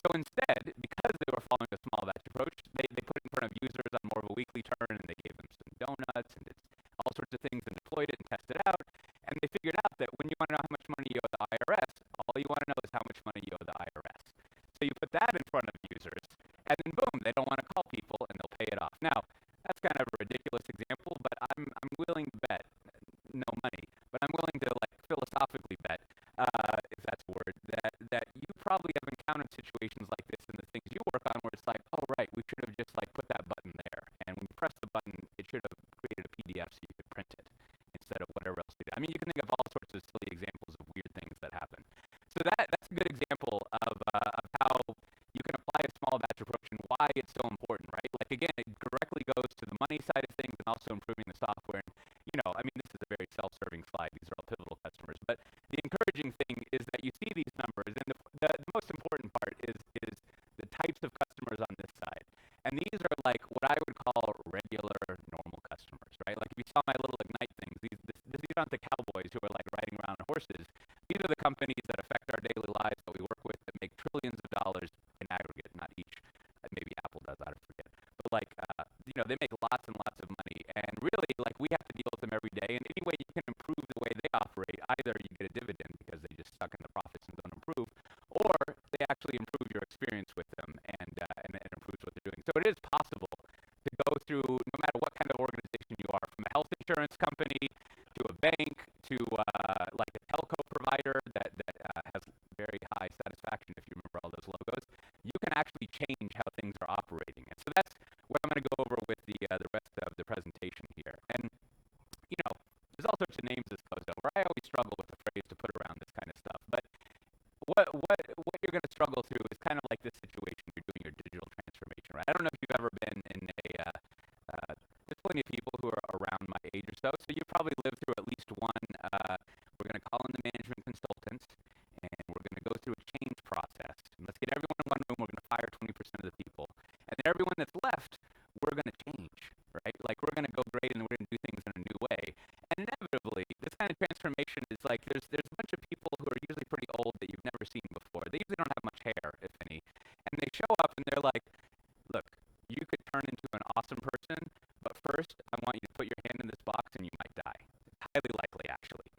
So instead, because they were following a small batch approach, they put it in front of users on more of a weekly turn, and they gave them some donuts and all sorts of things, and deployed it and tested it out. And they figured out that when you want to know how much money you owe the IRS, all you want to know is how much money you owe the IRS. So you put that in front of users, and then boom, they don't want to call people, and they'll pay it off. Now, that's kind of a ridiculous example, but I'm willing to bet, no money, but I'm willing to, like, philosophically bet, if that's a word, that you probably have encountered situations like this in the things you work on, where it's like, oh right, we should have just, like, put that button there, and when you press the button, it should have created a PDF so you could print it instead of whatever else you did. I mean, you can think of all sorts of silly examples of weird things that happen. So that's a good example of how you can apply a small batch approach and why it's so important, right? Like, again, it directly goes to the money side of things and also improving the software. And, I mean, this is a very self-serving slide. These are all pivotal customers. But the encouraging thing is that you see these numbers, and the actually improve your experience with them and improves what they're doing. So it is possible to go through, no matter what kind of organization you are, from a health insurance company to a bank to like a telco provider that has very high satisfaction, if you remember all those logos. You can actually change how things are operating. And so that's what I'm going to go over with the rest of the presentation here. And, you know, there's all sorts of names this goes over. I always struggle with the phrase to put around this kind of stuff. But what you're going to struggle through is kind of like this situation. You're doing your digital transformation, right? I don't know if you've ever been in there's plenty of people who are around my age or so, so you probably lived through at least one, we're going to call in the management consultants, and we're going to go through a change process. And let's get everyone in one room, we're going to fire 20% of the people. And then everyone that's left, we're going to change, right? Like, we're going to go great and we're going to do things in a new way. And inevitably, this kind of transformation is like, there's a bunch of people who are usually pretty old that you've never seen before. They usually don't have much hair, if any. And they show up and they're like, look, you could turn into an awesome person, but first, I want you to put your hand in this box and you might die. It's highly likely, actually.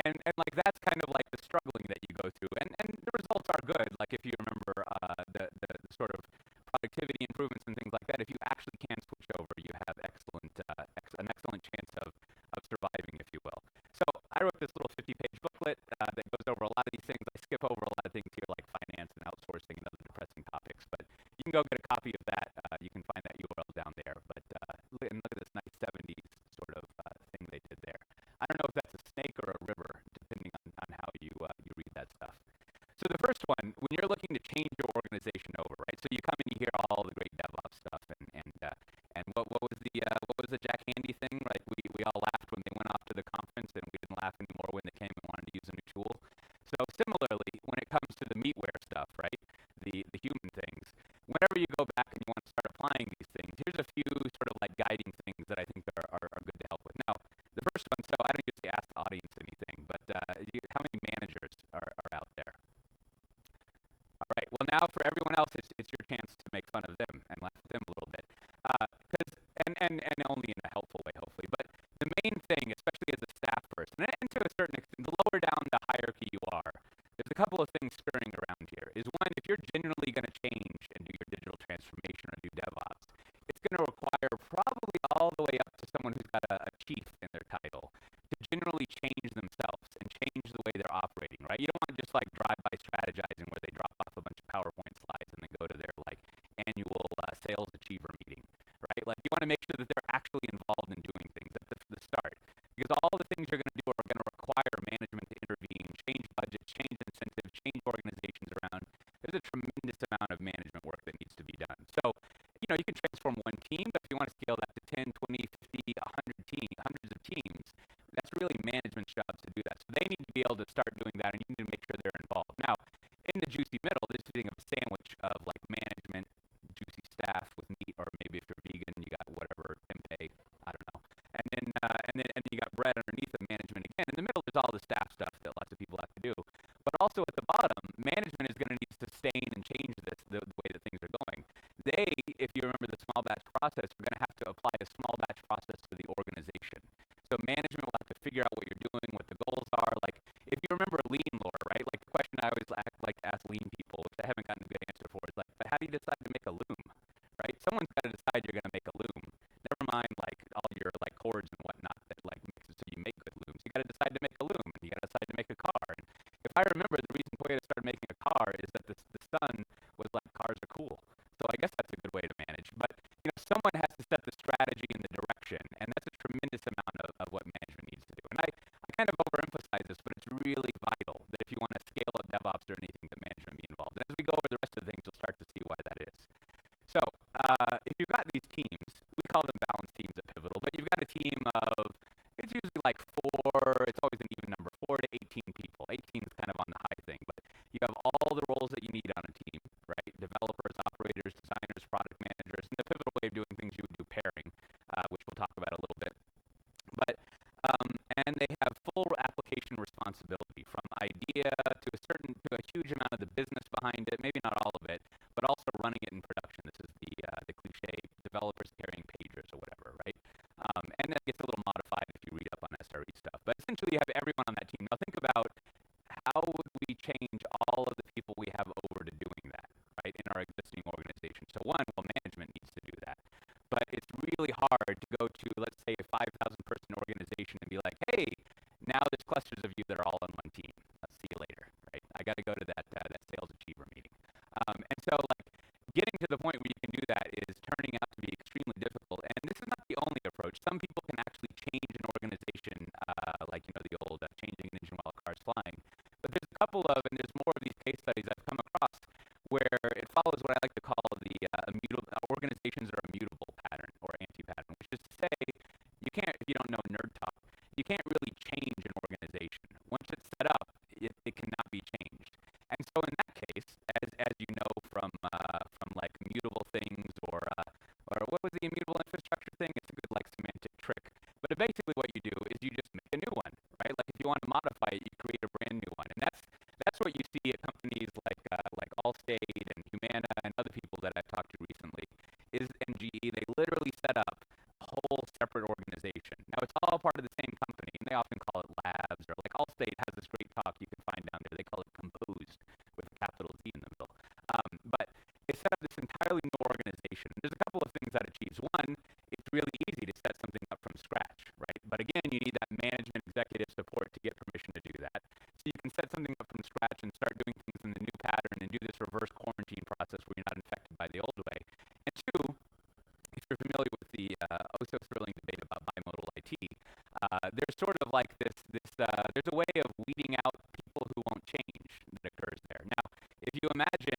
And like, that's kind of like the struggling that you go through. And the results are good. Like, if you remember the sort of productivity improvements and things like that, if you actually can switch over, you have an excellent chance of surviving, if you will. So I wrote this little 50-page booklet that goes over a lot of these things. I skip over a lot of things here like finance and outsourcing and other depressing topics, but you can go get a copy of that. You can find that URL down there. But look at this nice 70s sort of thing they did there. I don't know if that's a snake or a river, depending on how you read that stuff. So the first one, when you're looking to change your organization over, right? So you come and you hear all the great DevOps stuff, and what was the Jack Handy thing? Like, we all laughed when they went off to the conference, and we didn't laugh anymore when they came and wanted to use a new tool. So similarly, when it comes to the meatware stuff, right? The human things. Whenever you go back and you want to start applying these things, here's a few sort of like guiding things that I think are good to help with. Now, the first one, so I don't usually ask the audience anything, but how many managers are out there? All right, well, now for everyone else, it's your chance to make fun of them and laugh at them a little bit. And only in a helpful way, hopefully. But the main thing, especially as a staff person, and to a certain extent, the lower down the hierarchy you are, there's a couple of things stirring around here. Is one, if you're genuinely going to change and do your digital transformation or do DevOps, it's going to require probably all the way up to someone who's got a chief in their title to generally change themselves and change the way they're operating, right? You don't want to just like drive-by strategizing where they drop off a bunch of PowerPoint slides and then go to their like annual sales achiever meeting, right? Like, you want to make sure that they're actually involved in doing things at the start, because all the things you're going to do are going to require management to intervene, change budgets, change incentives, change organizations around. There's a tremendous amount of management work that needs to be done. So, you know, you can transform one team, but if you want to scale that to 10, 20, 50, 100 hundreds of teams, that's really management's job to do that. So they need to be able to start doing that, and you need to make sure they're involved. Now, in the juicy middle, there's a thing of a sandwich of like management, juicy staff with meat, or maybe if you're vegan, you got whatever tempeh, I don't know. And then you got bread underneath the management again. In the middle, there's all the staff stuff that lots of people have to do. But also at the bottom, management is going to need to sustain and change the way that things are going. They, if you remember the small batch process, are going to have to apply a small batch process to the organization. So management will have to figure out what you're doing, what the goals are. Like, if you remember lean lore, right? Like, the question I always like to ask lean people, which I haven't gotten a good answer for, is like, but how do you decide to make a loom, right? Someone's got to decide you're going to make a loom. Never mind like all your like cords and whatnot that like makes it so you make good looms. You got to decide to make a loom, and you got to decide to make a car. And if I remember, the reason Toyota started making a car is that the sun was like, cars are cool. So I guess that's a good way to manage. But, you know, someone has to set the strategy and the direction, and that's a tremendous amount of what management needs to do. And I kind of overemphasize this, but it's really vital that if you want to scale up DevOps or anything, that management be involved. And as we go over the rest of the things, you'll start to see why that is. So if you've got these teams, we call them balanced teams at Pivotal, but you've got a team of, it's usually like it's always an even number, 4 to 18 people. 18 is kind of on the high thing, but you have all the roles that you need on a team, right? Developers, operators, designers, product managers. And the Pivotal way of doing things, you would do pairing, which we'll talk about a little bit. But and they have full application responsibility, from idea to a huge amount of the business behind it, maybe not all of it, but also running it in production. This is the cliche, developers carrying pagers or whatever, right? And that gets a little modified if you read up on SRE stuff. But essentially, you have everyone on that team. Now think about, how would we change all of the people we have over to I go to that sales achiever meeting. And so like getting to the point where you can do that is turning out to be extremely difficult. And this is not the only approach. Some people can actually change an organization, like the old changing an engine while a car's flying. But there's a couple of, and there's more of these case studies I've come across where it follows what I like to call the immutable organizations are immutable pattern or anti-pattern, which is to say you can't, if you don't know nerd talk, you can't really change an organization. Once it's set up, it cannot be changed. And so in that case, as you know from like immutable things or what was the immutable infrastructure thing? It's a good like semantic trick. But basically what you do is you just make a new one, right? Like if you want to modify it, you create a brand new one. And that's what you see at companies like Allstate and Humana and other people that I've talked to recently. And GE, they literally set up a whole separate organization. Now it's all part of the same company, and they often call it labs, or like Allstate has this great talk you can find down there. They call it composed with a capital Z in the middle. But they set up this entirely new organization. There's a couple of things that achieves. One, it's really easy to set something up from scratch, right? But again, you need that management executive support to get permission to do that. So you can set something up from scratch and start doing things in the new pattern and do this reverse quarantine process where you're not infected by the old way. And two, if you're familiar with the oh so thrilling debate about bimodal IT, there's sort of like there's a way of weeding out people who won't change that occurs there. Now, if you imagine,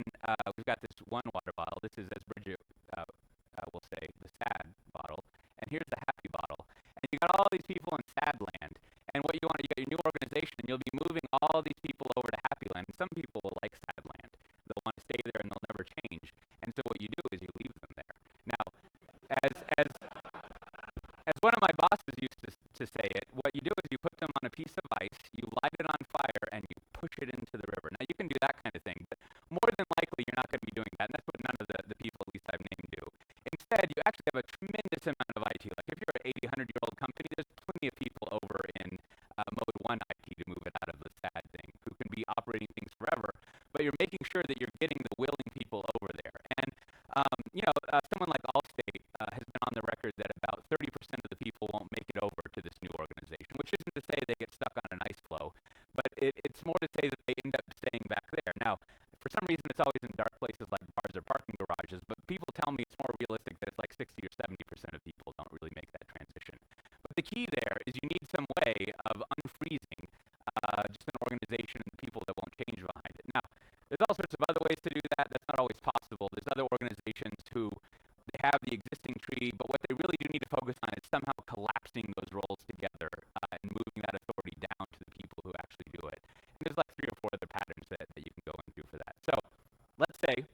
we've got this one water bottle. This is, as Bridget will say, the sad bottle, and here's the happy bottle. And you got all these people in sad land, and what you got your new organization, and you'll be moving all these people over to happy land. And some people will like sad land; they'll want to stay there, and they'll never change. And so what you do is you leave them there. Now, as one of my bosses used to say it, what you do is you put them on a piece of ice, you light it on fire, and you push it into the river. Now, you can do that kind of thing, but more than likely, you're not going to be doing that, and that's what none of the people, at least I've named, do. Instead, you actually have a tremendous amount of IT. Like, if you're an 80, 100-year-old company, there's plenty of people over in mode 1 IT to move it out of the sad thing, who can be operating things forever, but you're making sure that you're getting the willing people over there. And someone like Allstate has been on the record that about 30% of the people won't make it over to this new organization, which isn't to say they get stuck on an ice floe, but it's more to say that they end up staying back there. Now, for some reason, it's always in dark places like bars or parking garages, but people tell me it's more realistic that it's like 60 or 70% of people don't really make that transition. But the key there is you need some way of unfreezing just an organization and the people that won't change behind it. Now, there's all sorts of other ways to do that. That's not always possible. There's other organizations who they have the existing tree, but what they really do need to focus on is somehow collapsing those roles together and moving that authority down to the people who actually do it. And there's like 3 or 4 other patterns that you can go and do for that. So let's say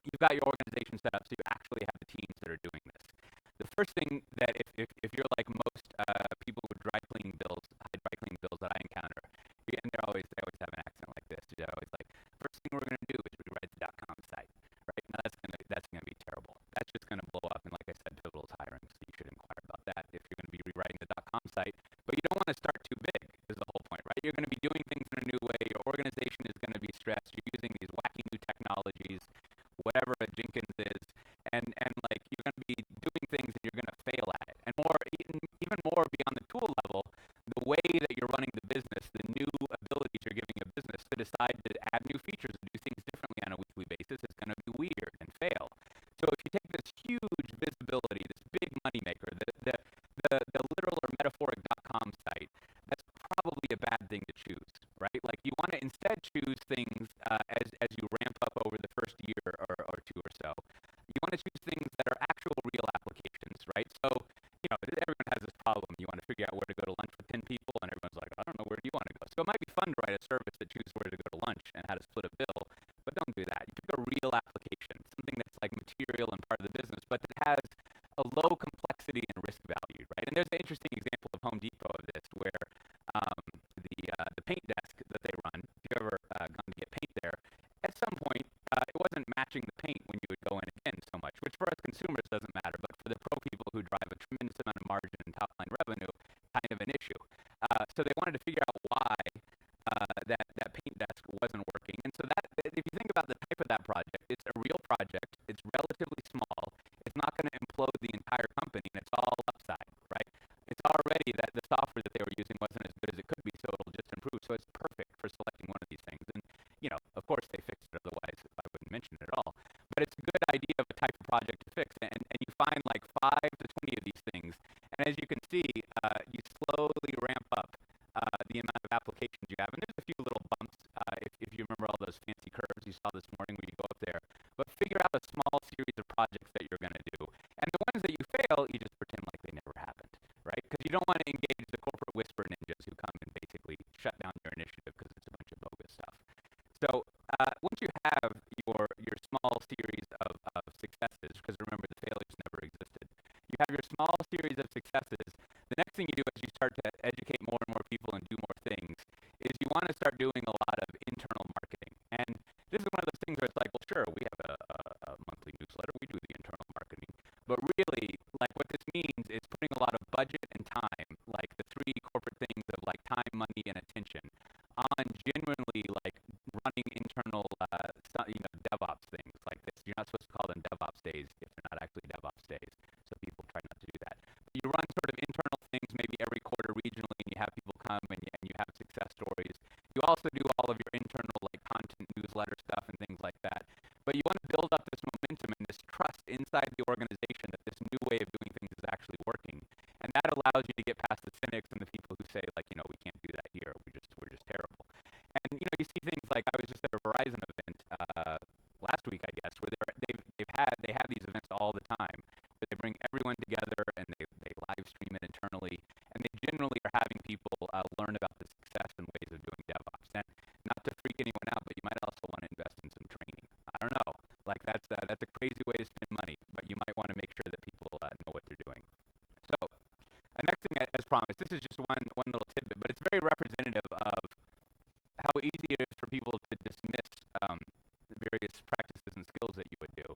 you've got your organization set up so you actually have the teams that are doing this. The first thing that if you're like most people with high dry cleaning bills that I encounter, and they always have an accent like this. They're always like, first thing we're going to do is rewrite the .com site, right? Now that's gonna be terrible. That's just going to blow up, and like I said, Pivotal's hiring, so you should inquire about that if you're going to be rewriting the .com site. But you don't want to start too big, is the whole point, right? You're going to be doing things in a new way. Your organization is going to be stressed. You're using these wacky new technologies, whatever a Jenkins is, and like you're going to be doing things and you're going to fail at it. And even more beyond the tool level, the way that you're running the business, the new abilities you're giving a business to decide to add new features and do things differently on a weekly basis is going to be weird and fail. So if you take this huge visibility, this big moneymaker, the literal or metaphoric .com site, that's probably a bad thing to choose, right? Like you want to instead choose things as you ramp up over the first year or 2 or so. You want to choose things that are actual real applications, right? So, everyone has this problem. You want to figure out where to go to lunch with 10 people, and everyone's like, I don't know, where do you want to go? So it might be fun to write a service that chooses where to go to lunch and how to split a bill, but don't do that. You pick a real application, something that's like material and part of the business, but that has a low complexity and risk value, right? And there's an interesting example of Home Depot of this, where the paint desk that they run, if you've ever gone to get paint there, at some point, it wasn't matching the paint when you would go in again so much, which for us consumers doesn't matter, but for the pro people who drive a tremendous amount of margin and top-line revenue, kind of an issue. So they wanted to figure out why that paint desk wasn't working. And so that, if you think about the type of that project, it's a real project, it's relatively small, it's not going to implode the entire company, and it's all upside, right? It's already that the software that they were using wasn't as good as it could be, so it'll just improve. So it's perfect for selecting one of these things. And, course they fixed it, otherwise I wouldn't mention it at all. But it's a good idea of a type of project to fix, and you find like 5 to 20 of these things, and as you can see, you slowly ramp up the amount of applications you have. And there's a few little bumps, if you remember all those fancy curves you saw this morning when you go up there. But figure out a small series of projects that you're going to do. And the ones that you fail, you just pretend like they never happened, right? Because you don't want to engage the corporate whisper ninjas who come and basically shut down your initiative because it's a bunch of bogus stuff. So once you have your small series of successes, because remember the failures never existed, you have your small series of successes. The next thing you do as you start to educate more and more people and do more things is you want to start doing a lot of internal marketing. And this is one of those things where it's like, well, sure, we have a monthly newsletter, we do the internal marketing, but really, like what this means is putting a lot of budget and time, like the 3 corporate things of like time, money, and attention, on genuinely like running internal, DevOps things like this. You're not supposed to call them DevOps days if they're not actually DevOps days, so people try not to do that. But you run sort of internal things maybe every quarter regionally, and you have people come and you have success stories. You also do all of your internal like content newsletter stuff and things like that. But you want to build up this momentum and this trust inside the organization that this new way of doing things is actually working. And that allows you to get past the cynics and the people who say like, we can't do that here. We're just terrible. And you see things like, I was just at a Verizon event last week, I guess, where they have these events all the time, where they bring everyone together and they live stream it internally, and they generally are having people learn about the success and ways of doing DevOps. And not to freak anyone out, but you might also want to invest in some training. I don't know, like that's a crazy way to spend money, but you might want to make sure that people know what they're doing. So, the next thing, as promised, this is just one little tidbit, but it's very representative of how easy it is for people to dismiss the various practices and skills that you would do.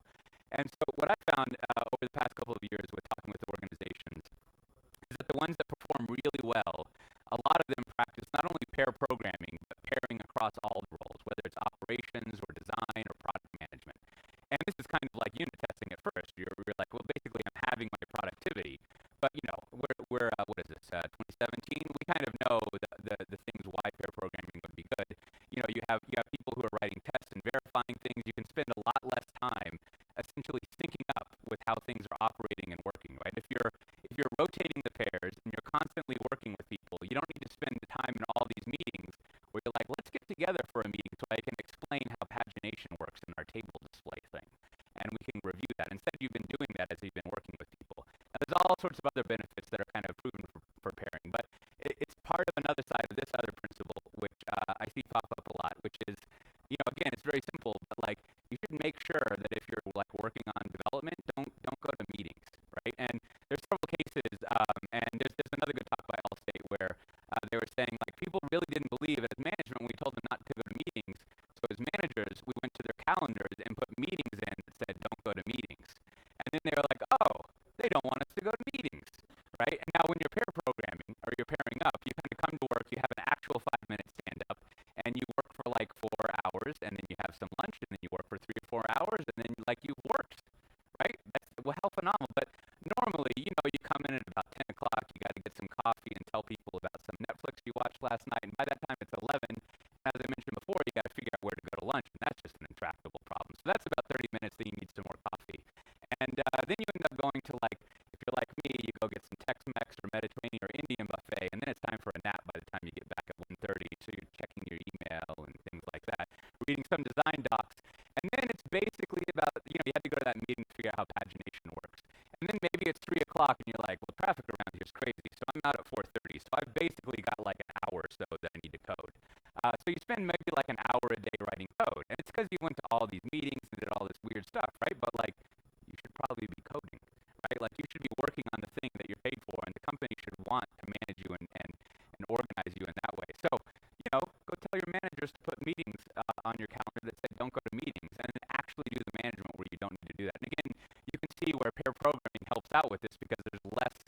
And so what I found over the past couple of years with talking with organizations is that the ones that perform really well, a lot of them practice not only pair programming, but pairing across all the roles, whether it's operations or design or product management. And this is kind of like unit testing at first. You're like, well, basically I'm having my productivity, but we're what is this, 2017? We kind of know the things why pair programming would be good. You have people who are writing tests and verifying things. You can spend a lot less time essentially syncing up with how things are operating and working, right? If you're rotating the pairs and you're constantly working with people, you don't need to spend the time in all these meetings where you're like, let's get together for a meeting so I can explain how pagination works in our table display thing, and we can review that. Instead, you've been doing that as you've been working with people. Now, there's all sorts of other benefits that are kind of proven for pairing, but it's part of another side of this other principle, which I see pop up a lot, which is, again, it's very simple, but like you should make sure that if you're like working on development, don't go to meetings, right? And there's several cases, and there's another good talk by Allstate where they were saying like people really didn't believe as management when we told them not to go to meetings. So as managers, we went to their calendars and put meetings in that said don't go to meetings, and then they were like, oh, they don't want us to go to meetings, right? And now when you're pair programming or you're pairing up, you kind of come to work, you have an actual 5-minute stand up, and you work for like 4 hours, and then you have some lunch, and then you work for 3 or 4 hours, and then like you've worked, right? That's how phenomenal. But normally, you come in at about 10 o'clock, you got to get some coffee and tell people about some Netflix you watched last night, and by that time it's 11. As I mentioned before, you got to figure out where to go to lunch, and that's just an intractable problem. So that's about 30 minutes, then you need some more coffee. And then you end up going to like, if you're like me, you go get some Tex-Mex or Mediterranean or Indian buffet, and then it's time for a nap by the time you get back at 1:30. So you're checking your email and things like that, reading some design docs, and then it's basically about, you had to go to that meeting to figure out how pagination works. And then maybe it's 3 o'clock and you're like, well, traffic around here is crazy, so I'm out at 4:30. So I've basically got like an hour or so that I need to code. So you spend maybe like an hour a day writing code, and it's because you went to all these meetings and did all this weird stuff, right? But like, you should probably be coding, right? Like you should be working on the thing that you're paid for, and the company should want to manage you and organize you in that way. So, go tell your managers to put meetings on your calendar that say don't go to meetings, and then actually do the management where you don't need to do that. And again, you can see where pair programming helps out with this because there's less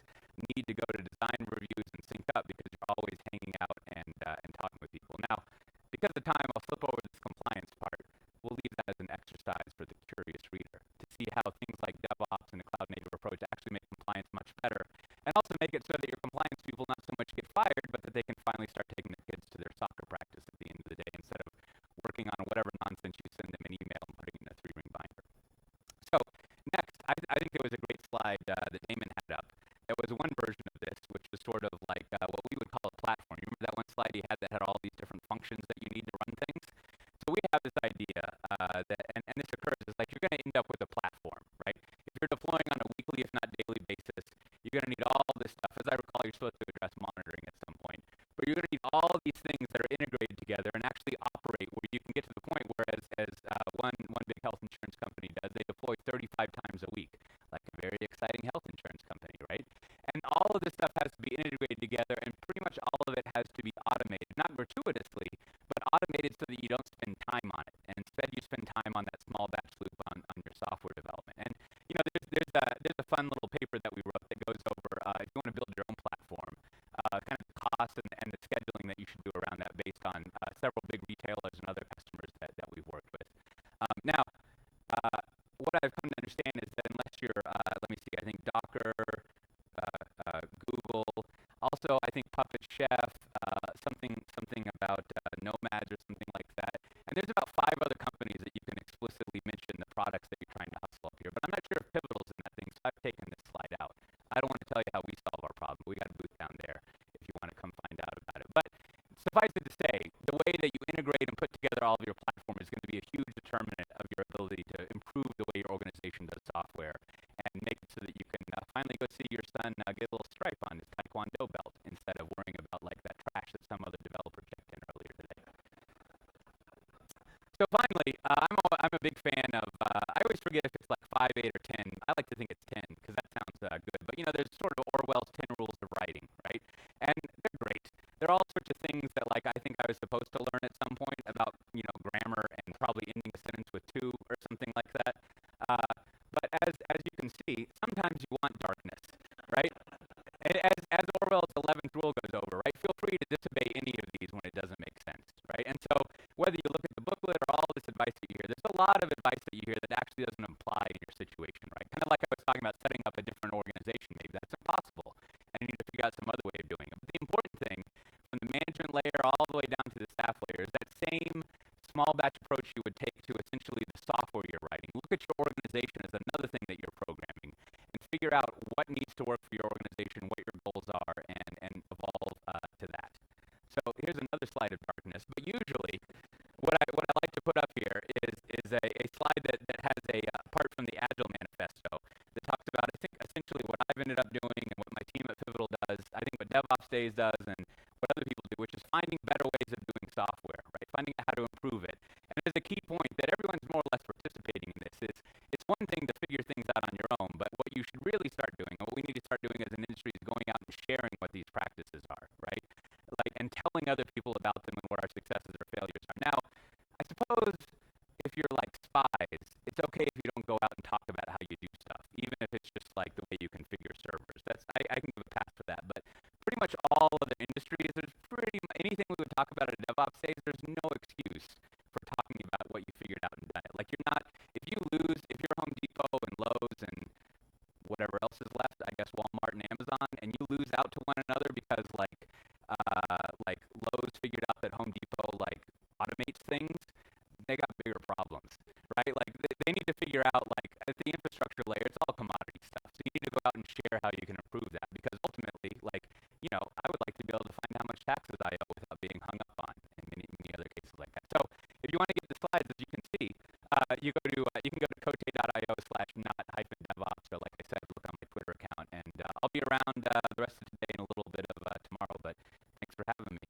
need to go to design reviews and sync up because you're always hanging out and talking with people. Now, because of time, I'll flip over this compliance part. We'll leave that as an exercise for the curious reader to see how things like DevOps and the cloud-native approach actually make compliance much better, and also make it so that your compliance people not so much get fired, but that they can finally start taking their kids to their soccer practice at the end of the day instead of working on whatever nonsense idea and this occurs is like you're going to end up with a platform, right? If you're deploying on a weekly, if not daily basis, you're going to need all this stuff. As I recall, you're supposed to address monitoring at some point, but you're going to need all these things that are integrated together and actually operate where you can get to the point where, as one big health insurance company does, they deploy 35 times a week, like a very exciting health insurance company, right? And all of this stuff has to be integrated together, and pretty much all of it has to be automated, not gratuitously, but automated so that you don't spend time on it, and instead you spend time on that small batch loop on your software development. And you know, there's a fun little paper that we wrote that goes over if you want to build your own platform, kind of the cost and the scheduling that you should do around that based on several big retailers and other customers that we've worked with. Now, what I've come to understand is that unless you're, let me see, I think Docker, Google, also I think Puppet Chef, something about Nomads or something like that. And there's about 5 other companies that you can explicitly mention the products that you're trying to hustle up here. But I'm not sure if Pivotal's in that thing, so I've taken this slide out. I don't want to tell you how we solve our problem. We got a booth down there if you want to come find out about it. But suffice it to say, the way that you integrate and put together all of your platform is going to be a huge determinant of your ability to improve the way your organization does software and make it so that you can finally go see your son get a little stripe on his Taekwondo belt instead of worrying about like that trash that some other developer checked in earlier today. So finally, I'm a big fan of, I always forget if it's like 5, 8, or 10. I like to think it's 10 because that sounds good. But you know, there's sort of Orwell's 10 rules of writing, right? And they're great. They're all sorts of things that like I think I was supposed to learn at some point about, you know, grammar and probably ending a sentence with to or something like that. But as you can see, sometimes you want darkness, right? As Orwell's 11th rule goes over, right? Feel free to disobey any of these when it doesn't make sense, right? And so whether you look at the booklet or all this advice that you hear, there's a lot of advice that you hear that actually doesn't apply in your situation, right? Kind of like I was talking about setting up a different organization. Maybe that's impossible, and you need to figure out some other way of doing it. But the important thing, from the management layer all the way down to the staff layer, is that same small batch approach you would take to essentially the software you're writing. Look at your organization as another thing that you're programming, and figure out what needs to work for your organization, what your goals are, and evolve to that. So here's another slide of darkness. But usually, what I like to put up here is a slide that has a part from the Agile Manifesto that talks about, I think, essentially what I've ended up doing and what my team at Pivotal does. I think what DevOps Days does and what other people do, which is finding better ways of doing software, right? Finding out how to improve it. And there's a key point that everyone's more or less participating in this. It's one thing to figure things out on your own, but what you should really start doing, and what we need to start doing as an industry, is going out and sharing what these practices are, right? Like, and telling other people about them and what our successes or failures are. Now, I suppose if you're like spies, it's okay if you don't go out and talk about how you do stuff, even if it's just like the way you configure servers. I can give a pass for that. But pretty much all other industries, there's anything we would talk about at DevOps Days, there's no excuse for talking about what you figured out and done it. Like, you're not, if you're Home Depot and Lowe's and whatever else is left, I guess Walmart and Amazon, and you lose out to one another because like Lowe's figured out that Home Depot like automates things, they got bigger problems, right? Like they need to figure out, like, at the infrastructure layer, it's all commodity stuff. So you need to go out and share how you can improve that, because ultimately, like, you know, I would like to be able to find how much taxes I owe without being hung up on, and many other cases like that. So if you want to get the slides, as you can see, you can go to kote.io/not-devops, or like I said, look on my Twitter account, and I'll be around the rest of today and a little bit of tomorrow. But thanks for having me.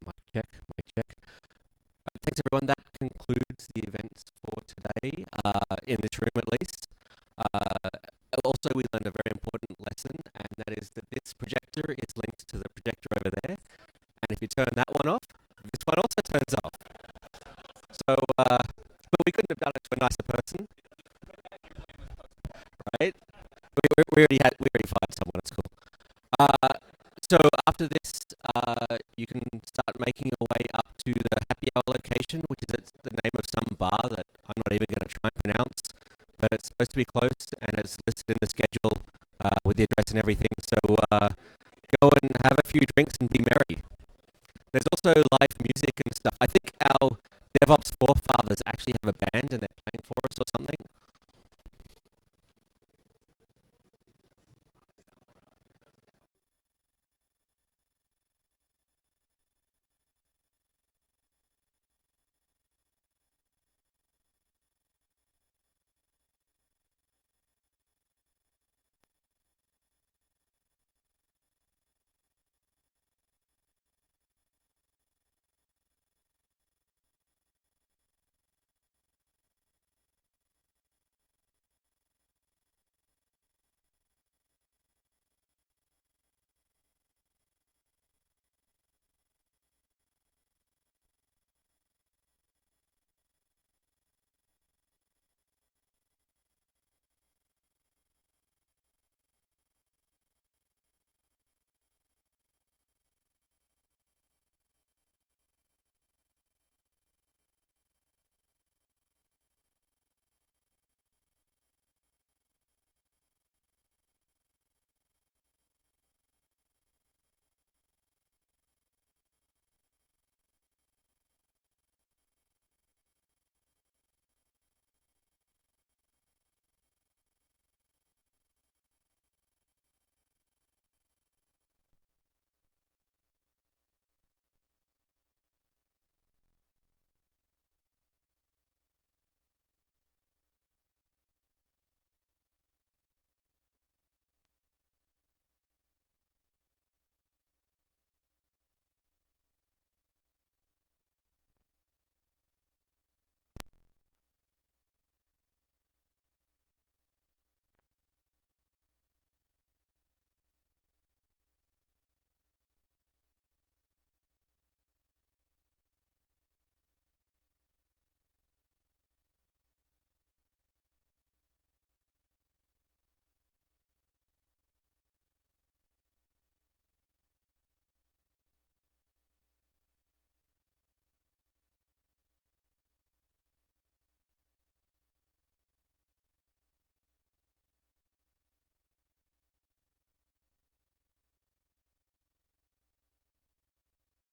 Mic check. Thanks everyone. That concludes the events for today, in this room at least. Also, we learned a very important lesson, and that is that this projector is linked to the projector over there, and if you turn that one off, this one also turns off. So, but we couldn't have done it to a nicer person, right? We already fired someone. It's cool. So after this, you can start making your way up to the happy hour location, which is the name of some bar that I'm not even going to try and pronounce, but it's supposed to be close, and it's listed in the schedule with the address and everything. So go and have a few drinks and be merry. There's also live music and stuff. I think